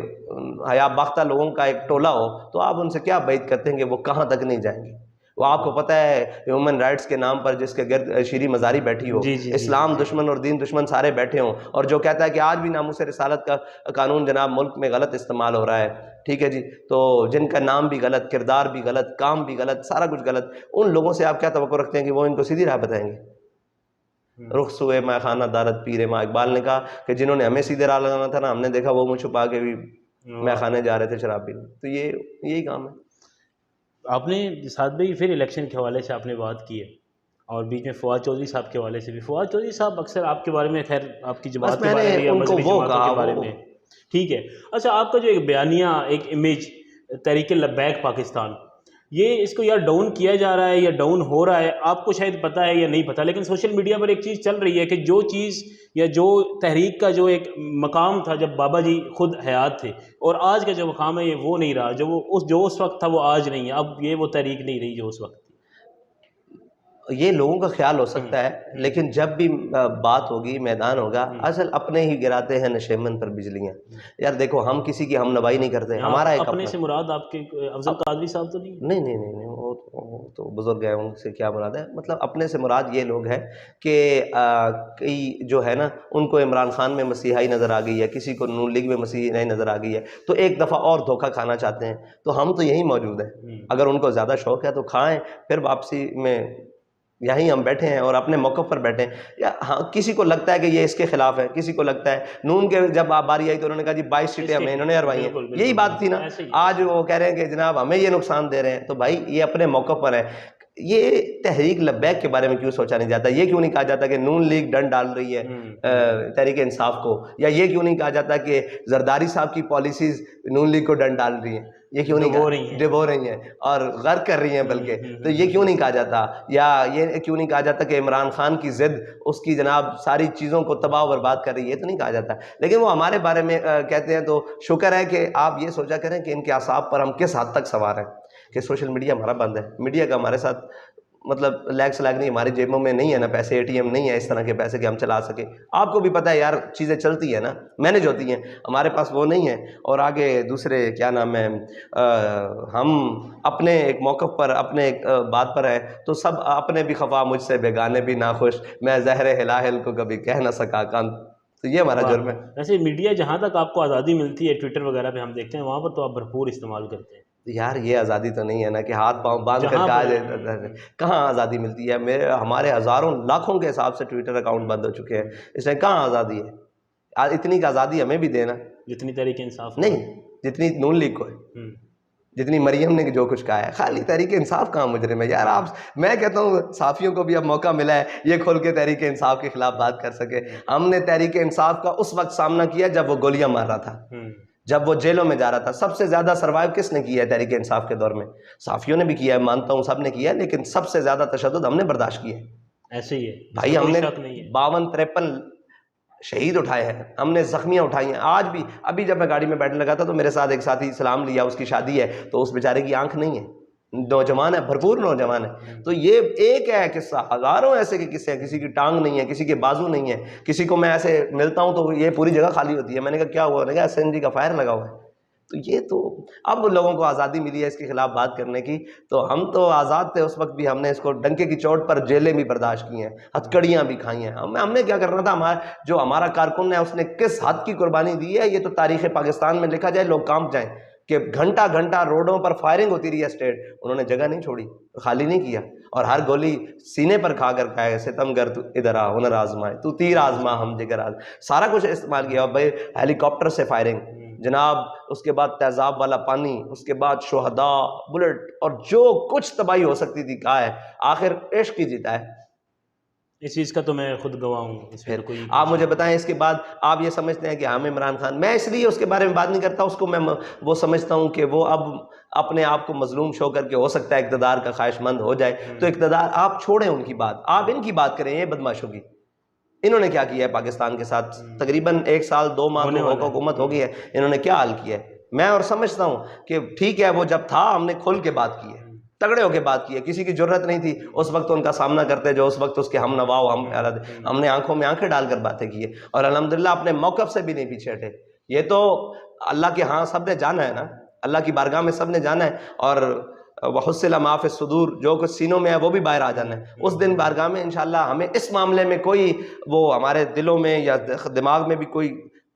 Speaker 2: حیا باختہ لوگوں کا ایک ٹولہ ہو, تو آپ ان سے کیا بعید کرتے ہیں کہ وہ کہاں تک نہیں جائیں گے. وہ آپ کو پتہ ہے ہیومن رائٹس کے نام پر جس کے گرد شیریں مزاری بیٹھی ہو, اسلام دشمن اور دین دشمن سارے بیٹھے ہوں, اور جو کہتا ہے کہ آج بھی ناموس رسالت کا قانون جناب ملک میں غلط استعمال ہو رہا ہے, ٹھیک ہے جی, تو جن کا نام بھی غلط, کردار بھی غلط, کام بھی غلط, سارا کچھ غلط, ان لوگوں سے آپ کیا توقع رکھتے ہیں کہ وہ ان کو سیدھی راہ بتائیں گے؟ رخ سوئے میں خانہ دارت پیر ماں, اقبال نے کہا کہ جنہوں نے ہمیں سیدھے راہ لگانا تھا نا, ہم نے دیکھا وہ منہ چھپا کے بھی میں خانے جا رہے تھے شراب پینے. تو یہی کام ہے.
Speaker 1: آپ نے ساتھ بھائی پھر الیکشن کے حوالے سے آپ نے بات کی ہے, اور بیچ میں فواد چودھری صاحب کے حوالے سے بھی. فواد چودھری صاحب اکثر آپ کے بارے میں, خیر آپ کی جماعت کے بارے میں یا مذہبی جماعتوں کے بارے میں, ٹھیک ہے. اچھا, آپ کا جو ایک بیانیہ, ایک امیج تحریک لبیک پاکستان, یہ اس کو یا ڈاؤن کیا جا رہا ہے یا ڈاؤن ہو رہا ہے, آپ کو شاید پتہ ہے یا نہیں پتہ, لیکن سوشل میڈیا پر ایک چیز چل رہی ہے کہ جو چیز یا جو تحریک کا جو ایک مقام تھا جب بابا جی خود حیات تھے, اور آج کا جو مقام ہے یہ وہ نہیں رہا. جو اس وقت تھا وہ آج نہیں ہے. اب یہ وہ تحریک نہیں رہی جو اس وقت تھی.
Speaker 2: یہ لوگوں کا خیال ہو سکتا ہے, لیکن جب بھی بات ہوگی, میدان ہوگا, اصل اپنے ہی گراتے ہیں نشیمن پر بجلیاں. یار دیکھو, ہم کسی کی ہم نوائی نہیں کرتے. ہمارا ایک
Speaker 1: اپنے سے مراد آپ کے افضل قادری صاحب تو نہیں؟
Speaker 2: وہ تو بزرگ ہیں, ان سے کیا مراد ہے. مطلب اپنے سے مراد یہ لوگ ہیں کہ کئی جو ہے نا, ان کو عمران خان میں مسیحائی نظر آ گئی ہے, کسی کو نون لیگ میں مسیحائی نظر آ گئی ہے, تو ایک دفعہ اور دھوکہ کھانا چاہتے ہیں. تو ہم تو یہی موجود ہیں. اگر ان کو زیادہ شوق ہے تو کھائیں, پھر واپسی میں یہیں ہم بیٹھے ہیں اور اپنے موقف پر بیٹھے ہیں. یا ہاں کسی کو لگتا ہے کہ یہ اس کے خلاف ہے, کسی کو لگتا ہے نون کے جب باری آئی تو انہوں نے کہا جی 22 سیٹیں ہمیں انہوں نے ہروائی ہیں. یہی بات تھی نا. آج وہ کہہ رہے ہیں کہ جناب ہمیں یہ نقصان دے رہے ہیں. تو بھائی یہ اپنے موقف پر ہے. یہ تحریک لبیک کے بارے میں کیوں سوچا نہیں جاتا؟ یہ کیوں نہیں کہا جاتا کہ نون لیگ ڈنڈ ڈال رہی ہے تحریک انصاف کو؟ یا یہ کیوں نہیں کہا جاتا کہ زرداری صاحب کی پالیسیز نون لیگ کو ڈنڈ ڈال رہی ہیں؟ یہ کیوں نہیں ڈبو رہی ہیں اور غرق کر رہی ہیں بلکہ. تو یہ کیوں نہیں کہا جاتا؟ یا یہ کیوں نہیں کہا جاتا کہ عمران خان کی ضد اس کی جناب ساری چیزوں کو تباہ و برباد کر رہی ہے؟ یہ تو نہیں کہا جاتا. لیکن وہ ہمارے بارے میں کہتے ہیں. تو شکر ہے کہ آپ یہ سوچا کریں کہ ان کے اعصاب پر ہم کس حد تک سوار ہیں کہ سوشل میڈیا ہمارا بند ہے. میڈیا کا ہمارے ساتھ مطلب لیگ سلاگ نہیں. ہماری جیبوں میں نہیں ہے نا پیسے, اے ٹی ایم نہیں ہے اس طرح کے پیسے کہ ہم چلا سکیں. آپ کو بھی پتہ ہے یار چیزیں چلتی ہیں نا, مینیج ہوتی ہیں. ہمارے پاس وہ نہیں ہے. اور آگے دوسرے کیا نام ہے, ہم اپنے ایک موقف پر اپنے ایک بات پر ہیں تو سب اپنے بھی خفا مجھ سے بےگانے بھی ناخوش, میں زہر ہلاہل کو کبھی کہہ نہ سکا کان. تو یہ ہمارا جرم ہے.
Speaker 1: ویسے میڈیا جہاں تک آپ کو آزادی ملتی ہے ٹویٹر وغیرہ پہ ہم دیکھتے ہیں وہاں پر تو آپ بھرپور استعمال کرتے ہیں.
Speaker 2: یار یہ آزادی تو نہیں ہے نا کہ ہاتھ پاؤں باندھ کر کہا جائے. کہاں آزادی ملتی ہے؟ ہمارے ہزاروں لاکھوں کے حساب سے ٹویٹر اکاؤنٹ بند ہو چکے ہیں. اس میں کہاں آزادی ہے؟ اتنی آزادی ہمیں بھی دینا جتنی
Speaker 1: تحریک انصاف
Speaker 2: نہیں, جتنی نون لیگ کو ہے, جتنی مریم نے جو کچھ کہا ہے. خالی تحریک انصاف کہاں مجرم ہے یار؟ آپ, میں کہتا ہوں صحافیوں کو بھی اب موقع ملا ہے یہ کھول کے تحریک انصاف کے خلاف بات کر سکے. ہم نے تحریک انصاف کا اس وقت سامنا کیا جب وہ گولیاں مار رہا تھا, جب وہ جیلوں میں جا رہا تھا. سب سے زیادہ سروائیو کس نے کیا ہے تحریک انصاف کے دور میں؟ صحافیوں نے بھی کیا ہے, مانتا ہوں سب نے کیا ہے, لیکن سب سے زیادہ تشدد ہم نے برداشت کیا ہے.
Speaker 1: ایسے ہی ہے
Speaker 2: بھائی, ہم نے 52-53 شہید اٹھائے ہیں, ہم نے زخمیاں اٹھائی ہیں. آج بھی ابھی جب میں گاڑی میں بیٹھنے لگا تھا تو میرے ساتھ ایک ساتھی سلام لیا, اس کی شادی ہے تو اس بیچارے کی آنکھ نہیں ہے, نوجوان ہے, بھرپور نوجوان ہے. تو یہ ایک ہے قصہ, ہزاروں ایسے کے قصے ہیں. کسی کی ٹانگ نہیں ہے, کسی کے بازو نہیں ہے, کسی کو میں ایسے ملتا ہوں تو یہ پوری جگہ خالی ہوتی ہے. میں نے کہا کیا ہوا؟ نے کہا SNG کا فائر لگا ہوا ہے. تو یہ تو اب لوگوں کو آزادی ملی ہے اس کے خلاف بات کرنے کی. تو ہم تو آزاد تھے اس وقت بھی, ہم نے اس کو ڈنکے کی چوٹ پر جیلیں بھی برداشت کی ہیں, ہتھکڑیاں بھی کھائی ہیں. ہم نے کیا کرنا تھا؟ جو ہمارا کارکن ہے اس نے کس حد کی قربانی دی ہے یہ تو تاریخ پاکستان میں لکھا جائے, لوگ کانپ جائیں کہ گھنٹہ گھنٹہ روڈوں پر فائرنگ ہوتی رہی ہے اسٹیٹ, انہوں نے جگہ نہیں چھوڑی, خالی نہیں کیا. اور ہر گولی سینے پر کھا کر کہا ہے ستم گر تو ادھر آ, ہنر آزمائے تو تیر آزما ہم جگر آز. سارا کچھ استعمال کیا. اور بھائی ہیلی کاپٹر سے فائرنگ جناب, اس کے بعد تیزاب والا پانی, اس کے بعد شہداء, بلٹ, اور جو کچھ تباہی ہو سکتی تھی کہا ہے. آخر عشق ہی جیتا ہے.
Speaker 1: اس چیز کا تو میں خود گواہ ہوں.
Speaker 2: پھر آپ مجھے بتائیں اس کے بعد آپ یہ سمجھتے ہیں کہ ہم عمران خان, میں اس لیے اس کے بارے میں بات نہیں کرتا, اس کو میں وہ سمجھتا ہوں کہ وہ اب اپنے آپ کو مظلوم شو کر کے ہو سکتا ہے اقتدار کا خواہش مند ہو جائے. تو اقتدار آپ چھوڑیں ان کی بات, آپ ان کی بات کریں. یہ بدماشوں کی انہوں نے کیا کیا ہے پاکستان کے ساتھ؟ تقریباً 1 سال 2 ماہ حکومت ہو گئی ہے, انہوں نے کیا حال کیا ہے؟ میں اور سمجھتا ہوں کہ ٹھیک ہے وہ جب تھا ہم نے کھل کے بات کی ہے, تگڑے ہو کے بات کی ہے. کسی کی جرت نہیں تھی اس وقت ان کا سامنا کرتے جو اس وقت اس کے ہم نواؤ ہم نے آنکھوں میں آنکھیں ڈال کر باتیں کی ہے. اور الحمدللہ اپنے موقف سے بھی نہیں پیچھے ہٹے. یہ تو اللہ کے ہاں سب نے جانا ہے نا, اللہ کی بارگاہ میں سب نے جانا ہے. اور وحصل ما فی الصدور, جو کچھ سینوں میں ہے وہ بھی باہر آ جانا ہے. اس دن بارگاہ میں انشاءاللہ ہمیں اس معاملے میں کوئی وہ ہمارے دلوں میں یا دماغ میں بھی کوئی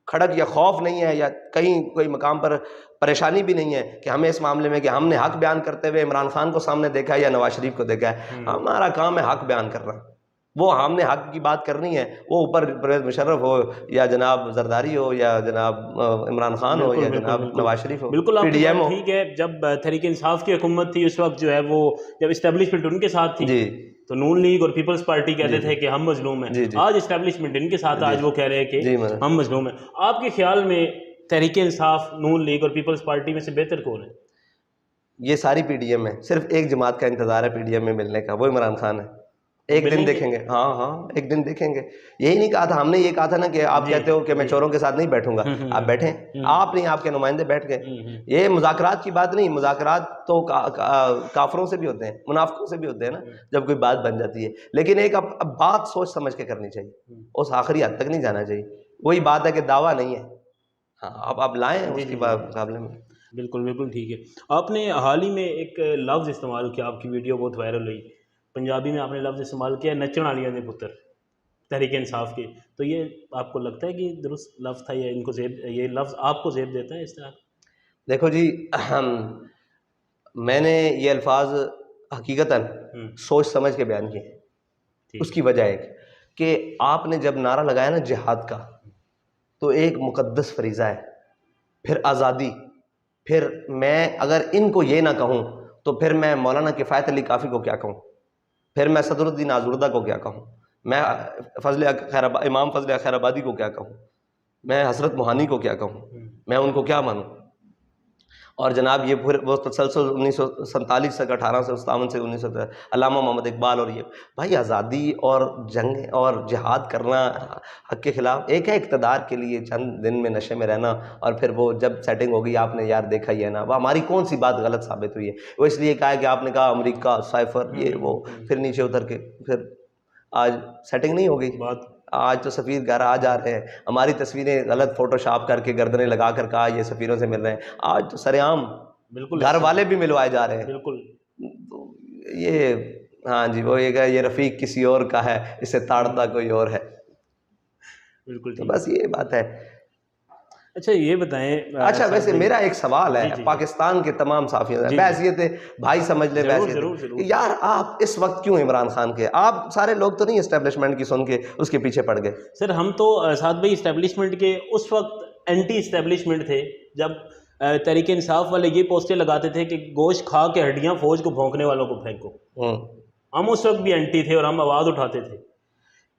Speaker 2: کھڑک یا خوف نہیں ہے, یا کہیں کوئی مقام پر پریشانی بھی نہیں ہے کہ ہمیں اس معاملے میں کہ ہم نے حق بیان کرتے ہوئے عمران خان کو سامنے دیکھا ہے یا نواز شریف کو دیکھا ہے. ہمارا کام ہے حق بیان کرنا. وہ ہم نے حق کی بات کرنی ہے, وہ اوپر پرویز مشرف ہو یا جناب زرداری ہو یا جناب عمران خان ہو یا جناب نواز شریف ہو,
Speaker 1: بالکل
Speaker 2: پی ڈی ایم ہو.
Speaker 1: ٹھیک ہے, جب تحریک انصاف کی حکومت تھی اس وقت جو ہے وہ جب اسٹیبلشمنٹ ان کے ساتھ تھی تو نون لیگ اور پیپلز پارٹی کہتے تھے کہ ہم مظلوم ہیں. آج اسٹیبلشمنٹ ان کے ساتھ, آج وہ کہہ رہے ہیں کہ ہم مظلوم ہیں. آپ کے خیال میں تحریک انصاف, نون لیگ اور پیپلز پارٹی میں سے بہتر کون ہے؟
Speaker 2: یہ ساری پی ڈی ایم ہے, صرف ایک جماعت کا انتظار ہے پی ڈی ایم میں ملنے کا, وہ عمران خان ہے. ایک دن دیکھیں گے, ہاں ایک دن دیکھیں گے. یہی نہیں کہا تھا ہم نے, یہ کہا تھا نا کہ آپ کہتے ہو کہ میں چوروں کے ساتھ نہیں بیٹھوں گا, آپ بیٹھیں. آپ نہیں, آپ کے نمائندے بیٹھ گئے. یہ مذاکرات کی بات نہیں, مذاکرات تو کافروں سے بھی ہوتے ہیں, منافقوں سے بھی ہوتے ہیں نا جب کوئی بات بن جاتی ہے. لیکن ایک اب بات سوچ سمجھ کے کرنی چاہیے, اس آخری حد تک نہیں جانا چاہیے. وہی بات ہے کہ دعویٰ نہیں ہے, ہاں اب لائیں اس کے مقابلے میں.
Speaker 1: بالکل ٹھیک ہے. آپ نے حال ہی میں ایک لفظ استعمال کیا, آپ کی ویڈیو بہت وائرل ہوئی, پنجابی میں آپ نے لفظ استعمال کیا نچن والیاں دے پتر تحریک انصاف کے. تو یہ آپ کو لگتا ہے کہ درست لفظ تھا یا ان کو زیب, یہ لفظ آپ کو زیب دیتا ہے اس طرح؟
Speaker 2: دیکھو جی, میں نے یہ الفاظ حقیقتاً سوچ سمجھ کے بیان کیے. اس کی وجہ ایک کہ آپ نے جب نعرہ لگایا نا جہاد کا، تو ایک مقدس فریضہ ہے، پھر آزادی، پھر میں اگر ان کو یہ نہ کہوں تو پھر میں مولانا کفایت علی کافی کو کیا کہوں، پھر میں صدر الدین آزردہ کو کیا کہوں، میں امام فضل خیر آبادی کو کیا کہوں، میں حضرت موہانی کو کیا کہوں، میں ان کو کیا مانوں؟ اور جناب یہ پھر وہ تسلسل 1947 تک 1857 سے 1900 علامہ محمد اقبال، اور یہ بھائی آزادی اور جنگ اور جہاد کرنا حق کے خلاف، ایک ہے اقتدار کے لیے چند دن میں نشے میں رہنا، اور پھر وہ جب سیٹنگ ہوگی آپ نے یار دیکھا ہی ہے نا، وہ ہماری کون سی بات غلط ثابت ہوئی ہے؟ وہ اس لیے کہا ہے کہ آپ نے کہا امریکہ سائفر یہ وہ، پھر نیچے اتر کے پھر آج سیٹنگ نہیں ہو گئی، آج تو سفیر گھر آ جا رہے ہیں، ہماری تصویریں غلط فوٹو شاپ کر کے گردنیں لگا کر کہا یہ سفیروں سے مل رہے ہیں، آج تو سر عام
Speaker 1: بالکل
Speaker 2: گھر والے بھی ملوائے جا رہے ہیں۔
Speaker 1: بالکل
Speaker 2: تو یہ ہاں جی وہ یہ رفیق کسی اور کا ہے، اسے تاڑتا کوئی اور ہے،
Speaker 1: بالکل
Speaker 2: تو بس یہ بات ہے۔
Speaker 1: اچھا یہ بتائیں،
Speaker 2: اچھا ویسے میرا ایک سوال ہے پاکستان کے تمام صحافیوں سے، بحیثیت بھائی سمجھ لیں، بحیثیت یار آپ اس وقت کیوں عمران خان کے، آپ سارے لوگ تو نہیں اسٹیبلشمنٹ کی سن کے اس کے پیچھے پڑ گئے؟
Speaker 1: سر ہم تو سعد بھائی اسٹیبلشمنٹ کے اس وقت اینٹی اسٹیبلشمنٹ تھے جب تحریک انصاف والے یہ پوسٹیں لگاتے تھے کہ گوشت کھا کے ہڈیاں فوج کو بھونکنے والوں کو پھینکو، ہم اس وقت بھی اینٹی تھے اور ہم آواز اٹھاتے تھے۔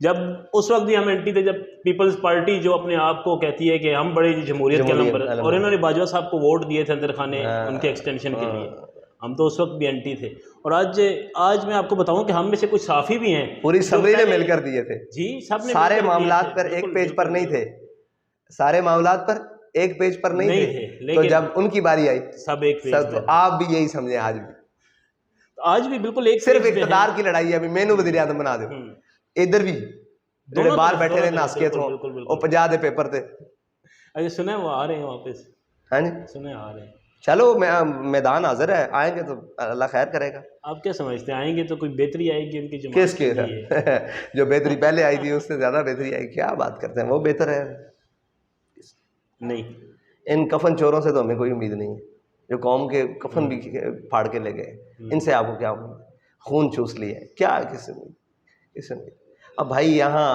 Speaker 1: جب اس وقت بھی ہم اینٹی تھے جب پیپلز پارٹی جو اپنے آپ کو کہتی ہے کہ ہم بڑے جمہوریت کے نمبر، اور انہوں نے باجوہ صاحب کو ووٹ دیے تھے اندر خانے ان کے ایکسٹینشن کے لیے، ہم تو اس وقت بھی اینٹی تھے۔ اور آج میں آپ کو بتاؤں کہ ہم میں سے کچھ صحافی بھی ہیں،
Speaker 2: پوری اسمبلی نے مل کر دیے تھے
Speaker 1: جی، سب نے
Speaker 2: سارے معاملات پر ایک پیج پر نہیں تھے، سارے معاملات پر ایک پیج پر نہیں تھے، تو جب ان کی باری آئی
Speaker 1: سب ایک پیج
Speaker 2: تو آپ بھی یہی سمجھیں،
Speaker 1: آج بھی بالکل ایک
Speaker 2: صرف اقتدار کی لڑائی ہے، ابھی مینو وزیر اعظم بنا دو، ادھر بھی جڑے باہر بیٹھے رہے ناسکیت ہوں وہ 50 دے پیپر تھے۔
Speaker 1: اچھا سنیں وہ آ رہے ہیں واپس،
Speaker 2: ہاں جی
Speaker 1: سنیں آ رہے ہیں،
Speaker 2: چلو میدان حاضر ہے، آئیں گے تو اللہ خیر کرے گا۔
Speaker 1: آپ کیا سمجھتے ہیں آئیں گے تو کوئی بہتری آئے گی ان کی جماعت
Speaker 2: کس کے جو بہتری پہلے آئی تھی اس سے زیادہ بہتری آئی، کیا بات کرتے ہیں، وہ بہتر ہے
Speaker 1: نہیں؟
Speaker 2: ان کفن چوروں سے تو ہمیں کوئی امید نہیں ہے، جو قوم کے کفن بھی پھاڑ کے لے گئے، ان سے آپ کو کیا امید؟ خون چوس لیا ہے، کیا کس امید؟ اب بھائی یہاں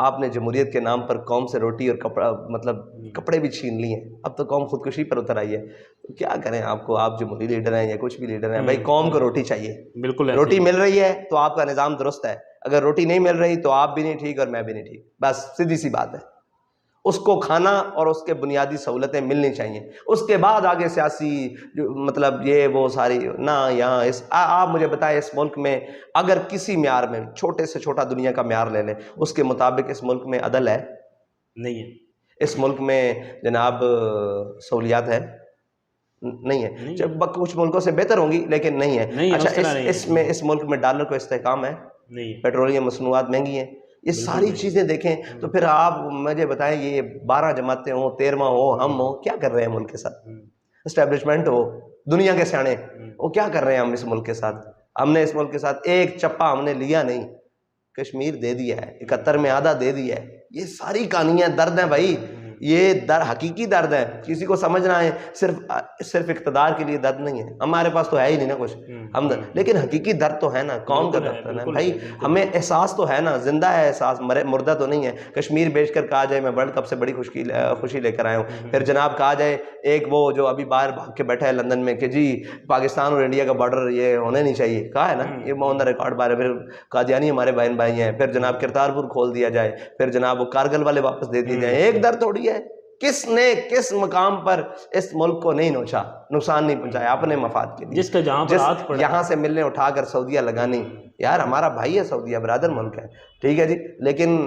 Speaker 2: آپ نے جمہوریت کے نام پر قوم سے روٹی اور کپڑا مطلب کپڑے بھی چھین لیے ہیں، اب تو قوم خودکشی پر اتر آئی ہے، تو کیا کریں آپ کو، آپ جمہوری لیڈر ہیں یا کچھ بھی لیڈر ہیں، بھائی قوم کو روٹی چاہیے،
Speaker 1: بالکل
Speaker 2: روٹی مل رہی ہے تو آپ کا نظام درست ہے، اگر روٹی نہیں مل رہی تو آپ بھی نہیں ٹھیک اور میں بھی نہیں ٹھیک، بس سیدھی سی بات ہے۔ اس کو کھانا اور اس کے بنیادی سہولتیں ملنی چاہیے، اس کے بعد آگے سیاسی مطلب یہ وہ ساری نہ یہاں آپ مجھے بتائیں اس ملک میں اگر کسی معیار میں چھوٹے سے چھوٹا دنیا کا معیار لے لیں اس کے مطابق اس ملک میں عدل ہے؟ نہیں ہے۔ اس ملک میں جناب سہولیات ہے؟ نہیں ہے، جب کچھ ملکوں سے بہتر ہوں گی لیکن نہیں ہے۔ اچھا اس ملک میں ڈالر کو استحکام ہے؟ نہیں۔ پیٹرولیم مصنوعات مہنگی ہیں، یہ ساری چیزیں دیکھیں تو پھر آپ مجھے بتائیں یہ 12 جماعتیں ہوں، 13واں ہو، ہم ہوں، کیا کر رہے ہیں ملک کے ساتھ؟ اسٹیبلشمنٹ ہو، دنیا کے سیانے، وہ کیا کر رہے ہیں ہم اس ملک کے ساتھ؟ ہم نے اس ملک کے ساتھ ایک چپا ہم نے لیا نہیں، کشمیر دے دیا ہے، 71 میں آدھا دے دیا ہے، یہ ساری کہانیاں درد ہیں بھائی، یہ حقیقی درد ہے، کسی کو سمجھنا ہے صرف اقتدار کے لیے درد نہیں ہے، ہمارے پاس تو ہے ہی نہیں نا کچھ ہم، لیکن حقیقی درد تو ہے نا، قوم کا درد ہے بھائی، ہمیں احساس تو ہے نا، زندہ ہے احساس، مردہ تو نہیں ہے۔ کشمیر بیچ کر کہا جائے میں ورلڈ کپ سے بڑی خوشی لے کر آیا ہوں، پھر جناب کہا جائے ایک وہ جو ابھی باہر بھاگ کے بیٹھا ہے لندن میں کہ جی پاکستان اور انڈیا کا بارڈر یہ ہونے نہیں چاہیے، کہا ہے نا، یہ آن دا ریکارڈ بارے، پھر قادیانی ہمارے بھائی ہیں، پھر جناب کرتارپور کھول دیا جائے، پھر جناب وہ کارگل والے واپس دے دیے جائیں، ایک درد تھوڑی ہے۔ کس نے کس مقام پر اس ملک کو نہیں نوچا، نقصان نہیں پہنچایا اپنے مفاد کے لیے،
Speaker 1: جس کا جہاں پر ہاتھ پڑا،
Speaker 2: یہاں سے ملنے اٹھا کر سعودیہ لگانی، یار ہمارا بھائی ہے سعودیہ، برادر ملک ہے، ٹھیک ہے جی، لیکن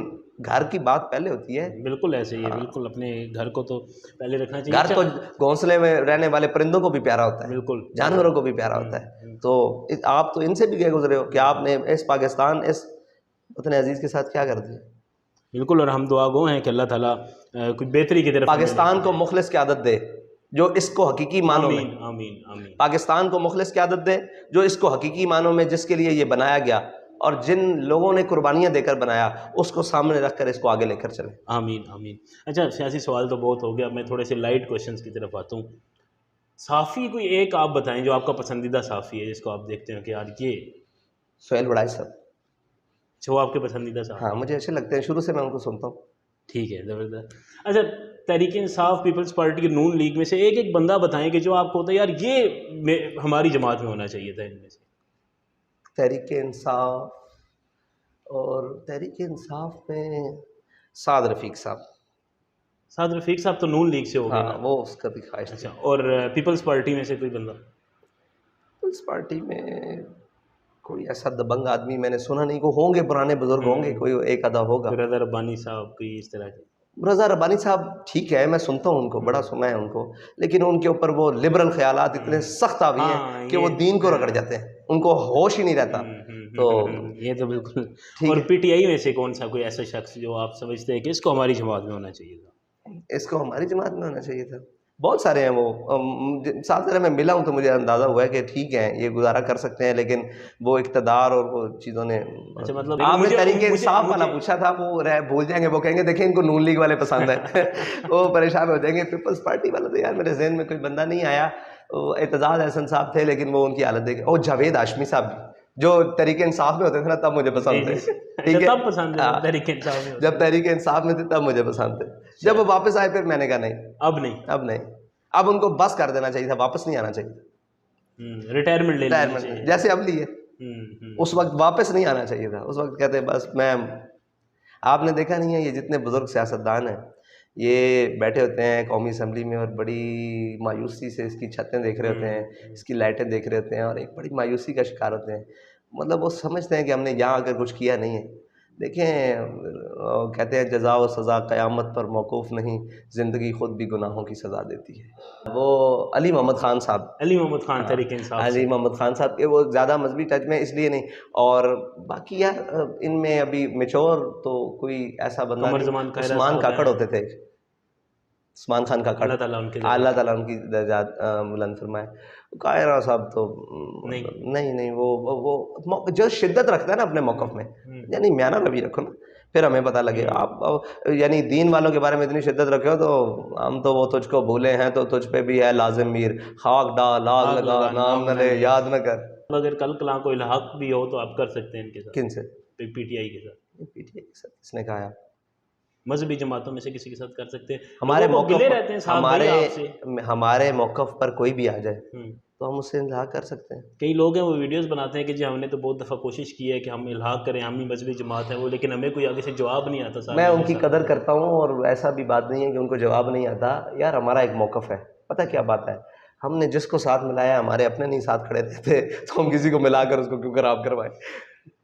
Speaker 2: گھر کی بات پہلے ہوتی ہے۔ بالکل
Speaker 1: ایسے ہی ہے، بالکل اپنے گھر کو تو پہلے رکھنا چاہیے،
Speaker 2: گھر تو گھونسلے میں رہنے والے پرندوں کو بھی پیارا ہوتا ہے،
Speaker 1: بالکل
Speaker 2: جانوروں کو بھی پیارا ہوتا ہے، تو آپ تو ان سے بھی گئے گزرے ہو کہ آپ نے اس پاکستان اس وطن عزیز کے ساتھ کیا کر دیا۔
Speaker 1: بالکل، اور ہم دعا گو ہیں کہ اللہ تعالیٰ کچھ بہتری کی طرف
Speaker 2: پاکستان کو مخلص کی عادت دے جو اس کو حقیقی معنوں میں،
Speaker 1: آمین آمین،
Speaker 2: پاکستان کو مخلص کی عادت دے جو اس کو حقیقی معنوں میں جس کے لیے یہ بنایا گیا اور جن لوگوں نے قربانیاں دے کر بنایا اس کو سامنے رکھ کر اس کو آگے لے کر چلیں، آمین
Speaker 1: آمین۔ اچھا سیاسی سوال تو بہت ہو گیا، میں تھوڑے سے لائٹ کویشچنز کی طرف آتا ہوں۔ صحافی کوئی ایک آپ بتائیں جو آپ کا پسندیدہ صحافی ہے جس کو آپ دیکھتے ہیں کہ یار یہ
Speaker 2: سہیل وڑائی صاحب،
Speaker 1: اچھا، وہ آپ کے پسندیدہ صاحب؟
Speaker 2: ہاں مجھے اچھے لگتے ہیں، شروع سے میں ان کو سنتا ہوں.
Speaker 1: ٹھیک ہے، زبردست. اچھا، تحریک انصاف، پیپلز پارٹی، نون لیگ میں سے ایک ایک بندہ بتائیں کہ جو آپ کو ہوتا ہے یار یہ ہماری جماعت میں ہونا چاہیے تھا ان میں سے.
Speaker 2: تحریک انصاف، اور تحریک انصاف میں سعد رفیق صاحب.
Speaker 1: سعد رفیق صاحب تو نون لیگ سے ہو گئے
Speaker 2: ہاں
Speaker 1: نا.
Speaker 2: وہ اس کا بھی خواہش تھی.
Speaker 1: اچھا، اور پیپلز پارٹی میں سے کوئی بندہ؟
Speaker 2: پیپلز پارٹی میں کوئی ایسا دبنگ آدمی میں نے سنا نہیں. کو ہوں گے پرانے بزرگ ہوں گے، کوئی ایک آدھا ہوگا.
Speaker 1: رضا ربانی صاحب کوئی اس طرح کے؟
Speaker 2: رضا ربانی صاحب ٹھیک ہے، میں سنتا ہوں ان کو، بڑا سنا ہے ان کو، لیکن ان کے اوپر وہ لبرل خیالات اتنے سخت حاوی ہیں کہ وہ دین کو رگڑ جاتے ہیں، ان کو ہوش ہی نہیں رہتا. تو
Speaker 1: یہ تو بالکل. اور پی ٹی آئی میں سے کون سا کوئی ایسا شخص جو آپ سمجھتے ہیں کہ اس کو ہماری جماعت میں ہونا چاہیے تھا؟
Speaker 2: اس کو ہماری جماعت میں ہونا چاہیے تھا. بہت سارے ہیں وہ. ساتھ ذرا میں ملا ہوں تو مجھے اندازہ ہوا ہے کہ ٹھیک ہے یہ گزارا کر سکتے ہیں، لیکن وہ اقتدار اور وہ چیزوں نے.
Speaker 1: اچھا، مطلب
Speaker 2: آپ نے تحریک انصاف والا پوچھا تھا، وہ بھول جائیں گے، وہ کہیں گے دیکھیں ان کو نون لیگ والے پسند ہیں وہ پریشان ہو جائیں گے. پیپلز پارٹی والا تو یار میرے ذہن میں کوئی بندہ نہیں آیا. اعتزاز احسن صاحب تھے لیکن وہ ان کی حالت دیکھ. اور جاوید ہاشمی صاحب بھی جو تحریک انصاف میں ہوتے تھے نا تب مجھے پسند تھے. ٹھیک ہے،
Speaker 1: تب پسند ہے تحریک انصاف میں؟
Speaker 2: جب تحریک انصاف میں تھے تب مجھے پسند تھے. جب وہ واپس آئے پھر میں نے کہا نہیں،
Speaker 1: اب نہیں.
Speaker 2: اب ان کو بس کر دینا چاہیے تھا، واپس نہیں آنا چاہیے تھا.
Speaker 1: ریٹائرمنٹ لے لینی چاہیے
Speaker 2: جیسے اب لی ہے، اس وقت واپس نہیں آنا چاہیے تھا. اس وقت کہتے بس میں. آپ نے دیکھا نہیں ہے یہ جتنے بزرگ سیاستدان ہیں یہ بیٹھے ہوتے ہیں قومی اسمبلی میں اور بڑی مایوسی سے اس کی چھتیں دیکھ رہے ہوتے ہیں، اس کی لائٹیں دیکھ رہے ہوتے ہیں اور ایک بڑی مایوسی کا شکار ہوتے ہیں. مطلب وہ سمجھتے ہیں کہ ہم نے یہاں اگر کچھ کیا نہیں ہے. دیکھیں کہتے ہیں جزا و سزا قیامت پر موقوف نہیں، زندگی خود بھی گناہوں کی سزا دیتی ہے. وہ علی محمد خان صاحب،
Speaker 1: علی محمد خان تحریک انصاف،
Speaker 2: علی محمد خان صاحب کے وہ زیادہ مذہبی ٹچ میں اس لیے نہیں. اور باقی یار ان میں ابھی میچور تو کوئی ایسا بندہ نہیں. عثمان کاکڑ ہوتے تھے، عثمان خان کاکڑ، اللہ تعالیٰ ان کی درجات بلند فرمائے. قاہرہ صاحب تو نہیں وہ جو شدت رکھتا ہے نا اپنے موقف میں، یعنی میانہ روی رکھو نا پھر ہمیں پتہ لگے. آپ یعنی دین والوں کے بارے میں اتنی شدت رکھے ہو تو ہم تو وہ تجھ کو بھولے ہیں تو تجھ پہ بھی ہے لازم میر، خاک ڈال آگ لگا نام نہ لے یاد نہ کر.
Speaker 1: اگر کل کلاں کو الحاق بھی ہو تو آپ کر سکتے ہیں ان کے ساتھ.
Speaker 2: کن سے؟
Speaker 1: پی ٹی آئی کے ساتھ.
Speaker 2: پی ٹی آئی کے ساتھ کس نے کہا؟
Speaker 1: مذہبی جماعتوں میں سے کسی کے ساتھ کر سکتے ہیں.
Speaker 2: ہمارے
Speaker 1: ہمارے
Speaker 2: موقف پر کوئی بھی آ جائے تو ہم اس سے الحاق کر سکتے ہیں.
Speaker 1: کئی لوگ ہیں وہ ویڈیوز بناتے ہیں کہ جی ہم نے تو بہت دفعہ کوشش کی ہے کہ ہم الحاق کریں، ہم ہی مذہبی جماعت ہیں وہ، لیکن ہمیں کوئی آگے سے جواب نہیں آتا.
Speaker 2: میں ان کی قدر کرتا ہوں اور ایسا بھی بات نہیں ہے کہ ان کو جواب نہیں آتا. یار ہمارا ایک موقف ہے، پتہ کیا بات ہے، ہم نے جس کو ساتھ ملایا ہمارے اپنے نہیں ساتھ کھڑے رہتے تو ہم کسی کو ملا کر اس کو کیوں خراب کروائیں.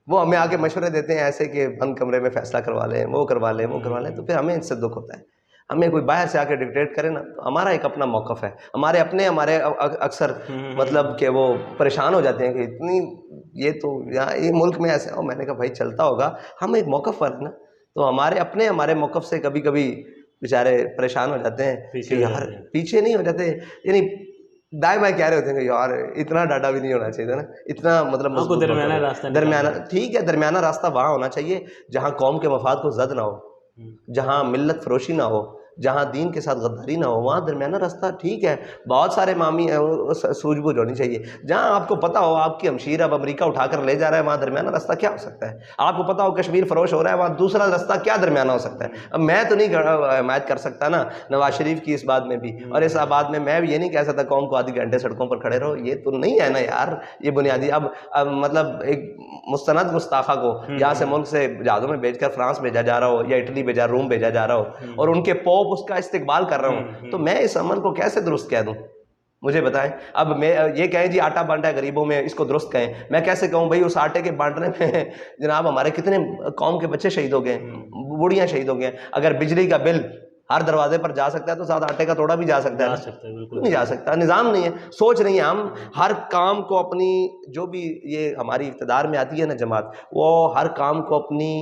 Speaker 2: وہ ہمیں آ کے مشورے دیتے ہیں ایسے کہ بند کمرے میں فیصلہ کروا لیں، وہ کروا لیں، تو پھر ہمیں اس سے دکھ ہوتا ہے. ہمیں کوئی باہر سے آ کے ڈکٹیٹ کرے نا تو ہمارا ایک اپنا موقف ہے. ہمارے اکثر مطلب کہ وہ پریشان ہو جاتے ہیں کہ اتنی یہ تو یہاں یہ ملک میں ایسے ہو. میں نے کہا بھائی چلتا ہوگا، ہم ایک موقف پر نا تو ہمارے موقف سے کبھی کبھی بیچارے پریشان ہو جاتے ہیں کہ یار پیچھے نہیں ہو جاتے، یعنی دائیں بائیں کہہ رہے ہوتے ہیں کہ یار اتنا ڈاٹا بھی نہیں ہونا چاہیے تھا نا، اتنا مطلب درمیانہ. ٹھیک ہے، درمیانہ راستہ وہاں ہونا چاہیے جہاں قوم کے مفاد کو زد نہ ہو، جہاں ملت فروشی نہ ہو، جہاں دین کے ساتھ غداری نہ ہو. وہاں درمیانہ راستہ ٹھیک ہے. بہت سارے معامی سوجھ بوجھ ہونی چاہیے. جہاں آپ کو پتہ ہو آپ کی ہمشیر اب امریکہ اٹھا کر لے جا رہا ہے وہاں درمیانہ راستہ کیا ہو سکتا ہے. آپ کو پتہ ہو کشمیر فروش ہو رہا ہے وہاں دوسرا راستہ کیا درمیانہ ہو سکتا ہے. اب میں تو نہیں حمایت کر سکتا نا نواز شریف کی اس بات میں بھی، اور اس بات میں بھی یہ نہیں کہہ سکتا قوم کو آدھی گھنٹے سڑکوں پر کھڑے رہو. یہ تو نہیں ہے نا یار. یہ بنیادی اب مطلب ایک مستند گستاخہ کو یہاں سے ملک سے جہازوں میں بھیج کر فرانس بھیجا جا رہا ہو یا اٹلی بھیجا، روم بھیجا جا رہا ہو اور ان کے پوپ اس کا استقبال کر رہا ہوں، تو میں اس عمل کو کیسے درست کہہ دوں؟ مجھے بتائیں. اب میں یہ کہیں جی آٹا بانٹا ہے غریبوں میں، اس کو درست کہیں. میں کیسے کہوں بھائی اس آٹے کے بانٹنے میں جناب ہمارے کتنے قوم کے بچے شہید ہو گئے، بوڑھیاں شہید ہو گئے. اگر بجلی کا بل ہر دروازے پر جا سکتا ہے تو ساتھ آٹے کا توڑا بھی جا سکتا ہے. نہیں جا سکتا. نظام نہیں ہے، سوچ نہیں ہے. ہم ہر کام کو اپنی جو بھی یہ ہماری اقتدار میں آتی ہے نا جماعت، وہ ہر کام کو اپنی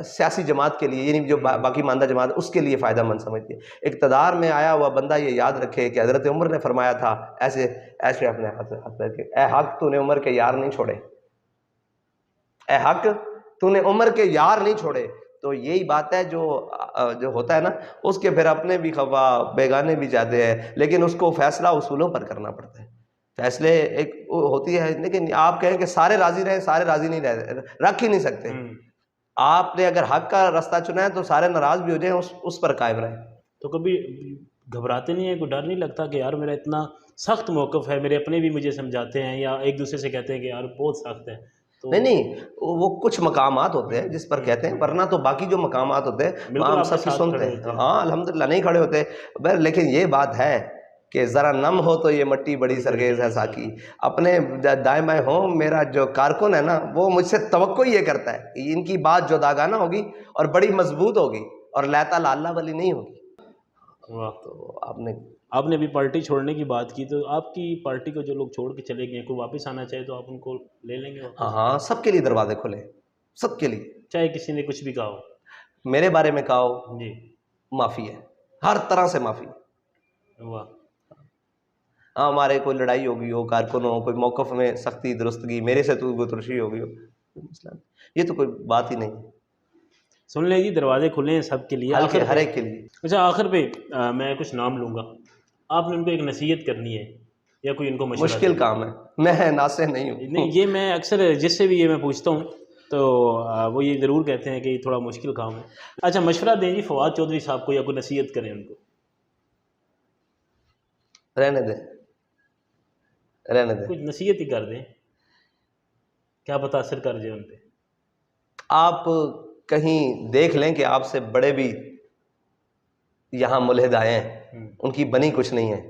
Speaker 2: سیاسی جماعت کے لیے، یعنی جو باقی ماندہ جماعت اس کے لیے فائدہ مند سمجھتی ہے. اقتدار میں آیا ہوا بندہ یہ یاد رکھے کہ حضرت عمر نے فرمایا تھا ایسے اپنے ہاتھ رکھ کے، اے حق تو نے عمر کے یار نہیں چھوڑے، اے حق تو نے عمر کے یار نہیں چھوڑے. تو یہی بات ہے جو ہوتا ہے نا، اس کے پھر اپنے بھی خفا بیگانے بھی جاتے ہیں، لیکن اس کو فیصلہ اصولوں پر کرنا پڑتا ہے. فیصلے ایک ہوتی ہے، لیکن آپ کہیں کہ سارے راضی رہیں، سارے راضی نہیں رکھ ہی نہیں سکتے. آپ نے اگر حق کا راستہ چنا ہے تو سارے ناراض بھی ہو جائیں، اس پر قائم رہیں.
Speaker 1: تو کبھی گھبراتے نہیں ہیں، کوئی ڈر نہیں لگتا کہ یار میرا اتنا سخت موقف ہے، میرے اپنے بھی مجھے سمجھاتے ہیں یا ایک دوسرے سے کہتے ہیں کہ یار بہت سخت ہے تو؟
Speaker 2: نہیں وہ کچھ مقامات ہوتے ہیں جس پر کہتے ہیں، ورنہ تو باقی جو مقامات ہوتے ہیں وہاں
Speaker 1: بالکل
Speaker 2: ہم
Speaker 1: آپ کے
Speaker 2: سب کی
Speaker 1: ساتھ
Speaker 2: سنتے
Speaker 1: کھڑے
Speaker 2: ہیں.
Speaker 1: ہوتے ہیں.
Speaker 2: ہاں الحمدللہ نہیں کھڑے ہوتے، لیکن یہ بات ہے کہ ذرا نم ہو تو یہ مٹی بڑی سرگیز ہے ساکی. اپنے دائیں بائیں ہوں، میرا جو کارکن ہے نا وہ مجھ سے توقع یہ کرتا ہے کہ ان کی بات جداگانہ ہوگی اور بڑی مضبوط ہوگی اور لیتا لالا والی نہیں ہوگی.
Speaker 1: واہ.
Speaker 2: تو
Speaker 1: آپ نے ابھی پارٹی چھوڑنے کی بات کی، تو آپ کی پارٹی کو جو لوگ چھوڑ کے چلے گئے، کوئی واپس آنا چاہے تو آپ ان کو لے لیں گے واپس؟
Speaker 2: ہاں سب کے لیے دروازے کھلے، سب کے لیے.
Speaker 1: چاہے کسی نے کچھ بھی کہا ہو.
Speaker 2: میرے بارے میں کہا ہو،
Speaker 1: جی.
Speaker 2: معافی ہے، ہر طرح سے معافی.
Speaker 1: واہ.
Speaker 2: ہاں ہمارے کوئی لڑائی ہوگی ہو، کارکن ہو، کوئی موقف میں سختی درستگی، میرے سے تو ترشی ہوگی ہو، کوئی مسئلہ نہیں. یہ تو کوئی بات ہی نہیں.
Speaker 1: سن لیں جی، دروازے کھلے ہیں سب کے لیے.
Speaker 2: ہلکے
Speaker 1: آخر
Speaker 2: ہر
Speaker 1: پہ
Speaker 2: ایک کے لیے.
Speaker 1: اچھا، آخر پہ میں کچھ نام لوں گا، آپ نے ان کو ایک نصیحت کرنی ہے یا کوئی ان کو مشورہ
Speaker 2: مشکل کام ہے، میں ناصح نہیں ہوں.
Speaker 1: نہیں، یہ میں اکثر جس سے بھی یہ میں پوچھتا ہوں تو وہ یہ ضرور کہتے ہیں کہ یہ تھوڑا مشکل کام ہے. اچھا، مشورہ دیں جی فواد چودھری صاحب کو یا کوئی نصیحت کریں ان کو.
Speaker 2: رہنے دیں، رہنے دیں.
Speaker 1: کچھ نصیحت ہی کر دیں، کیا پتہ اثر کر جائے ان پہ.
Speaker 2: آپ کہیں دیکھ لیں کہ آپ سے بڑے بھی یہاں ملحد آئے ہیں، ان کی بنی کچھ نہیں ہے،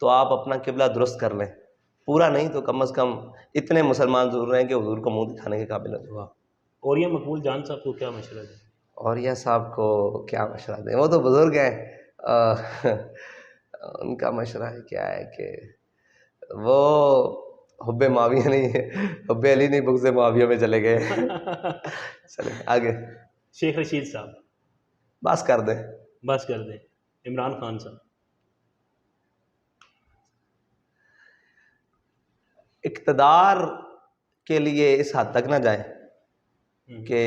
Speaker 2: تو آپ اپنا قبلہ درست کر لیں. پورا نہیں تو کم از کم اتنے مسلمان ضرور رہیں کہ حضور کو منہ دکھانے کے قابل ہو جائیں.
Speaker 1: واہ. اور یہ مقبول جان صاحب کو کیا مشورہ دیں؟
Speaker 2: اور یہ صاحب کو کیا مشورہ دیں، وہ تو بزرگ ہیں. ان کا مشورہ ہے کیا ہے کہ وہ حب معاویہ نہیں ہے، حب علی نہیں، بغض معاویہ میں چلے گئے. چلیں آگے.
Speaker 1: شیخ رشید صاحب.
Speaker 2: بس کر دیں.
Speaker 1: بس کر دیں. عمران خان صاحب.
Speaker 2: اقتدار کے لیے اس حد تک نہ جائیں کہ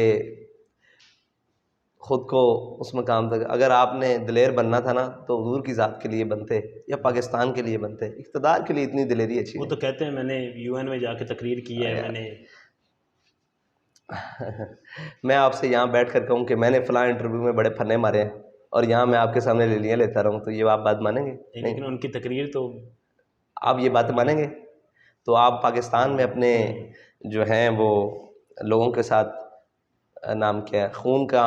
Speaker 2: خود کو اس مقام تک، اگر آپ نے دلیر بننا تھا نا تو حضور کی ذات کے لیے بنتے یا پاکستان کے لیے بنتے. اقتدار کے لیے اتنی دلیری اچھی
Speaker 1: وہ تو کہتے ہیں میں نے UN میں جا کے تقریر کی ہے، میں نے.
Speaker 2: میں آپ سے یہاں بیٹھ کر کہوں کہ میں نے فلاں انٹرویو میں بڑے پھنے مارے ہیں اور یہاں میں آپ کے سامنے لیلیاں لیتا رہوں، تو یہ آپ بات مانیں گے؟
Speaker 1: لیکن ان کی تقریر تو
Speaker 2: آپ یہ بات مانیں گے؟ تو آپ پاکستان میں اپنے جو ہیں وہ لوگوں کے ساتھ نام کیا ہے خون کا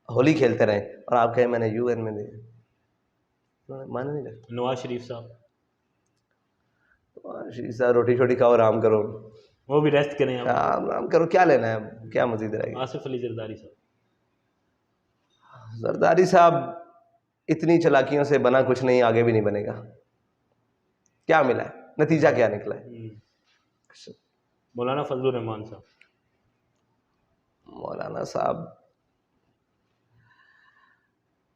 Speaker 2: ہولی کھیلتے رہیں اور آپ کہیں میں نے UN میں دیا، مانے نہیں لگتا.
Speaker 1: نواز شریف صاحب.
Speaker 2: شریف صاحب روٹی شوٹی کھاؤ، آرام کرو.
Speaker 1: وہ بھی ریسٹ کریں.
Speaker 2: آرام کرو، کیا لینا ہے، کیا مزید رہے گی.
Speaker 1: آصف علی زرداری صاحب.
Speaker 2: زرداری صاحب اتنی چلاکیوں سے بنا کچھ نہیں، آگے بھی نہیں بنے گا. کیا ملا ہے، نتیجہ کیا نکلا ہے.
Speaker 1: مولانا فضل الرحمان صاحب.
Speaker 2: مولانا صاحب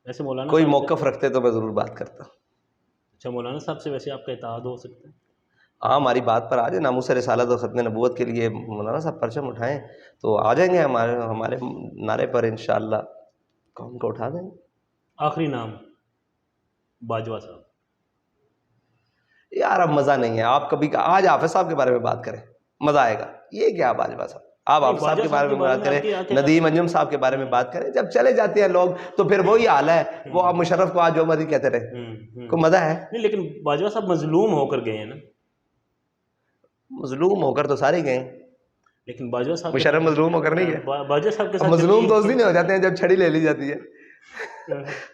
Speaker 1: ویسے مولانا
Speaker 2: کوئی
Speaker 1: صاحب
Speaker 2: موقف رکھتے تو میں ضرور بات کرتا.
Speaker 1: اچھا، مولانا صاحب سے ویسے آپ کا اتحاد ہو سکتا ہے؟
Speaker 2: ہاں ہماری بات پر آ جائے، ناموس رسالت و ختم نبوت کے لیے مولانا صاحب پرچم اٹھائیں تو آ جائیں گے ہمارے نعرے پر انشاءاللہ قوم کو اٹھا دیں گے.
Speaker 1: آخری نام باجوہ صاحب.
Speaker 2: یار اب مزہ نہیں ہے، آپ کبھی آج حافظ صاحب کے بارے میں بات کریں، مزہ آئے گا. یہ کیا باجوہ صاحب، آپ حافظ صاحب کے بارے میں بات کریں، ندیم انجم صاحب کے بارے میں بات کریں. جب چلے جاتے ہیں لوگ تو پھر وہی حال ہے، وہ آپ مشرف کو آج جو مرضی کہتے رہے، کوئی مزہ ہے؟
Speaker 1: نہیں، لیکن باجوہ صاحب مظلوم ہو کر گئے ہیں نا.
Speaker 2: مظلوم ہو کر تو سارے گئے،
Speaker 1: لیکن باجوہ صاحب
Speaker 2: مشرف مظلوم ہو کر نہیں گئے.
Speaker 1: باجوہ صاحب کے ساتھ
Speaker 2: مظلوم تو اس دن ہو جاتے ہیں جب چھڑی لے لی جاتی ہے.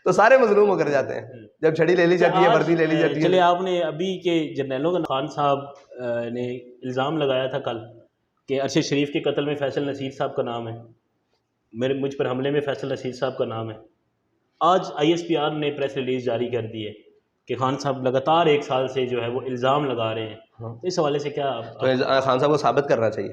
Speaker 2: تو سارے مظلوم ہو کر جاتے ہیں جب چھڑی لے لی جاتی ہے، وردی لے لی جاتی ہے.
Speaker 1: چلے آپ نے ابھی کے جرنیلوں کا خان صاحب نے الزام لگایا تھا کل کہ ارشد شریف کے قتل میں فیصل نصیر صاحب کا نام ہے، مجھ پر حملے میں فیصل نصیر صاحب کا نام ہے. آج ISPR نے پریس ریلیز جاری کر دی ہے کہ خان صاحب لگاتار 1 سال سے جو ہے وہ الزام لگا رہے ہیں. تو اس حوالے سے کیا
Speaker 2: تو خان صاحب کو ثابت کرنا چاہیے.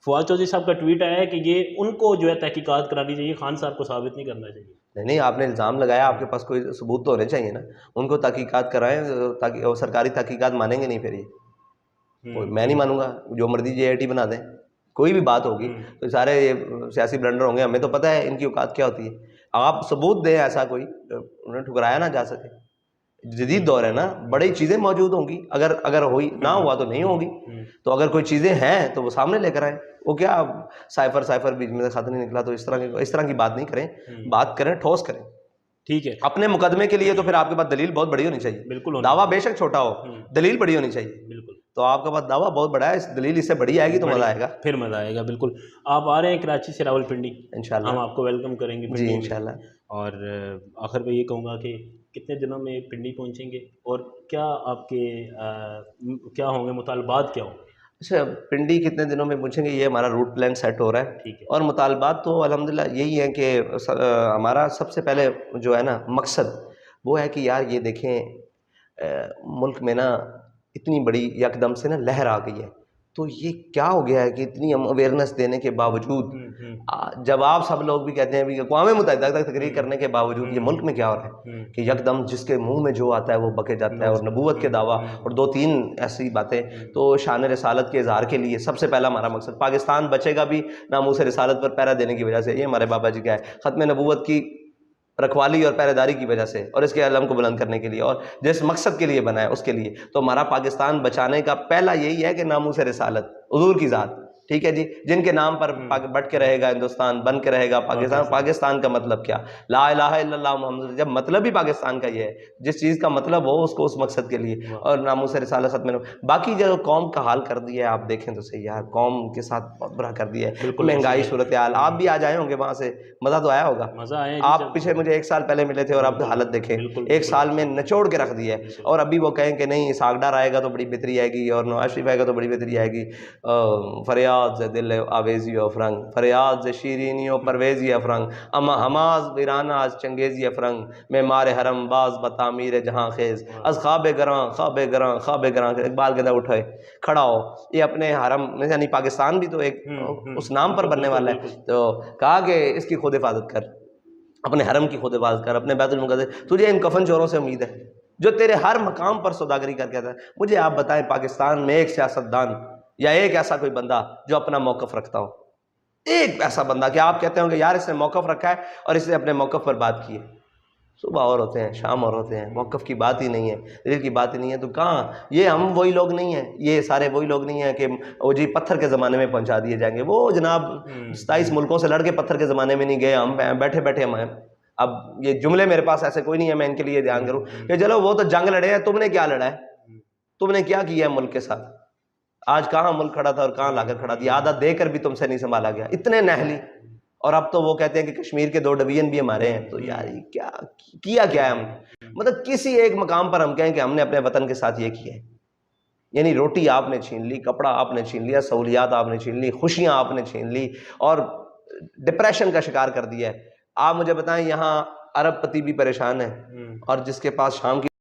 Speaker 1: فواد چودھری صاحب کا ٹویٹ آیا ہے کہ یہ ان کو جو ہے تحقیقات کرانی چاہیے، خان صاحب کو ثابت نہیں کرنا چاہیے.
Speaker 2: نہیں، آپ نے الزام لگایا، آپ کے پاس کوئی ثبوت تو ہونے چاہیے نا. ان کو تحقیقات کرائیں، تاکہ سرکاری تحقیقات مانیں گے نہیں. پھر یہ میں نہیں مانوں گا، جو مرضی JIT بنا دیں. کوئی بھی بات ہوگی تو سارے یہ سیاسی بلنڈر ہوں گے، ہمیں تو پتہ ہے ان کی اوقات کیا ہوتی ہے. آپ ثبوت دیں ایسا کوئی، انہیں ٹھکرایا نہ جا سکے. جدید دور ہے نا, بڑی چیزیں موجود ہوں گی, اگر ہوئی نہ ہوا تو نہیں ہوگی. تو اگر کوئی چیزیں ہیں تو وہ سامنے لے کر آئیں. وہ کیا سائفر بیچ میں سے خط نہیں نکلا تو اس طرح کی بات نہیں کریں, بات کریں, ٹھوس کریں.
Speaker 1: ٹھیک ہے.
Speaker 2: اپنے مقدمے کے لیے تو پھر آپ کے پاس دلیل بہت بڑی ہونی چاہیے.
Speaker 1: بالکل.
Speaker 2: دعویٰ بے شک چھوٹا ہو, دلیل بڑی ہونی چاہیے.
Speaker 1: بالکل.
Speaker 2: تو آپ کے پاس دعویٰ بہت بڑا ہے, اس دلیل اس سے بڑی آئے گی تو مزہ آئے گا,
Speaker 1: پھر مزہ آئے گا. بالکل. آپ آ رہے ہیں کراچی سے راولپنڈی,
Speaker 2: انشاءاللہ
Speaker 1: ہم آپ کو ویلکم کریں گے
Speaker 2: جی انشاءاللہ.
Speaker 1: اور آخر میں یہ کہوں گا کہ کتنے دنوں میں پنڈی پہنچیں گے, اور کیا آپ کے کیا ہوں گے مطالبات, کیا ہوں گے؟
Speaker 2: اچھا, پنڈی کتنے دنوں میں پہنچیں گے, یہ ہمارا روٹ پلان سیٹ ہو رہا ہے.
Speaker 1: ٹھیک ہے.
Speaker 2: اور مطالبات تو الحمدللہ یہی ہے کہ ہمارا سب سے پہلے جو ہے نا مقصد وہ ہے کہ یار یہ دیکھیں ملک میں نا اتنی بڑی یکدم سے نا لہر آ گئی ہے, تو یہ کیا ہو گیا ہے کہ اتنی ہم اویئرنیس دینے کے باوجود, جب آپ سب لوگ بھی کہتے ہیں بھی اقوام متحدہ تک تقریر کرنے کے باوجود یہ ملک میں کیا ہو رہا ہے کہ یکدم جس کے منہ میں جو آتا ہے وہ بکے جاتا ہے, اور نبوت کے دعویٰ اور 2-3 ایسی باتیں. تو شان رسالت کے اظہار کے لیے سب سے پہلا ہمارا مقصد, پاکستان بچے گا بھی ناموس رسالت پر پہرا دینے کی وجہ سے, یہ ہمارے بابا جی کا ہے, ختم نبوت کی رکھوالی اور پہرے داری کی وجہ سے, اور اس کے علم کو بلند کرنے کے لیے, اور جس مقصد کے لیے بنا ہے اس کے لیے. تو ہمارا پاکستان بچانے کا پہلا یہی ہے کہ ناموس رسالت, حضور کی ذات, ٹھیک ہے جی, جن کے نام پر بٹ کے رہے گا ہندوستان, بن کے رہے گا پاکستان. پاکستان کا مطلب کیا, لا الہ الا اللہ محمد, جب مطلب ہی پاکستان کا یہ ہے, جس چیز کا مطلب ہو اس کو اس مقصد کے لیے, اور ناموس رسالت ختم. باقی جو قوم کا حال کر دیا ہے آپ دیکھیں تو صحیح یار, قوم کے ساتھ بہت برا کر دیا ہے, مہنگائی, صورتحال. آپ بھی آ جائے ہوں گے وہاں سے, مزہ تو آیا ہوگا.
Speaker 1: مزہ آیا.
Speaker 2: آپ پیچھے مجھے 1 سال پہلے ملے تھے اور آپ حالت دیکھیں, 1 سال میں نچوڑ کے رکھ دیا ہے. اور ابھی وہ کہیں کہ نہیں اسحاق ڈار آئے گا تو بڑی بہتری آئے گی, اور نواز شریف آئے گا تو بڑی بہتری آئے گی. فریاد سے دل آویزی افرنگ, فریاد سے شیرینی و پرویزی افرنگ, اما حماز ویرانہ از چنگیزی افرنگ, میں مار حرم باز بتعمیر جہاں خیز, از خواب گراں خواب گراں خواب گراں. اقبال کہتا ہے اٹھے کھڑا ہو, یہ اپنے حرم یعنی پاکستان بھی تو ایک اس نام پر بننے والا ہے. تو کہا کہ اس کی خود حفاظت کر, اپنے حرم کی خود حفاظت کر, اپنے بیت المقدس. تجھے ان کفن چوروں سے امید ہے جو تیرے ہر مقام پر سوداگری کر کے آتا ہے. مجھے آپ بتائیں پاکستان میں ایک سیاستدان یا ایک ایسا کوئی بندہ جو اپنا موقف رکھتا ہو, ایک ایسا بندہ کہ آپ کہتے ہوں کہ یار اس نے موقف رکھا ہے اور اس نے اپنے موقف پر بات کی ہے. صبح اور ہوتے ہیں, شام اور ہوتے ہیں, موقف کی بات ہی نہیں ہے, دل کی بات ہی نہیں ہے. تو کہاں یہ ہم وہی لوگ نہیں ہیں, یہ سارے وہی لوگ نہیں ہیں کہ وہ جی پتھر کے زمانے میں پہنچا دیے جائیں گے. وہ جناب 27 ملکوں سے لڑ کے پتھر کے زمانے میں نہیں گئے, ہم بیٹھے بیٹھے ہم ہیں. اب یہ جملے میرے پاس ایسے کوئی نہیں ہے میں ان کے لیے دھیان کروں کہ چلو وہ تو جنگ لڑے ہیں, تم نے کیا لڑا ہے, تم نے کیا کیا ہے ملک کے ساتھ. آج کہاں ملک کھڑا تھا اور کہاں لا کر کھڑا دیا, آدھا دے کر بھی تم سے نہیں سنبھالا گیا, اتنے نہلی. اور اب تو وہ کہتے ہیں کہ کشمیر کے 2 ڈویژن بھی ہمارے ہیں. تو یار کیا ہے ہم, مطلب کسی ایک مقام پر ہم کہیں کہ ہم نے اپنے وطن کے ساتھ یہ کیا ہے, یعنی روٹی آپ نے چھین لی, کپڑا آپ نے چھین لیا, سہولیات آپ نے چھین لی, خوشیاں آپ نے چھین لی, اور ڈپریشن کا شکار کر دیا ہے. آپ مجھے بتائیں یہاں ارب پتی بھی پریشان ہے, اور جس کے پاس شام کی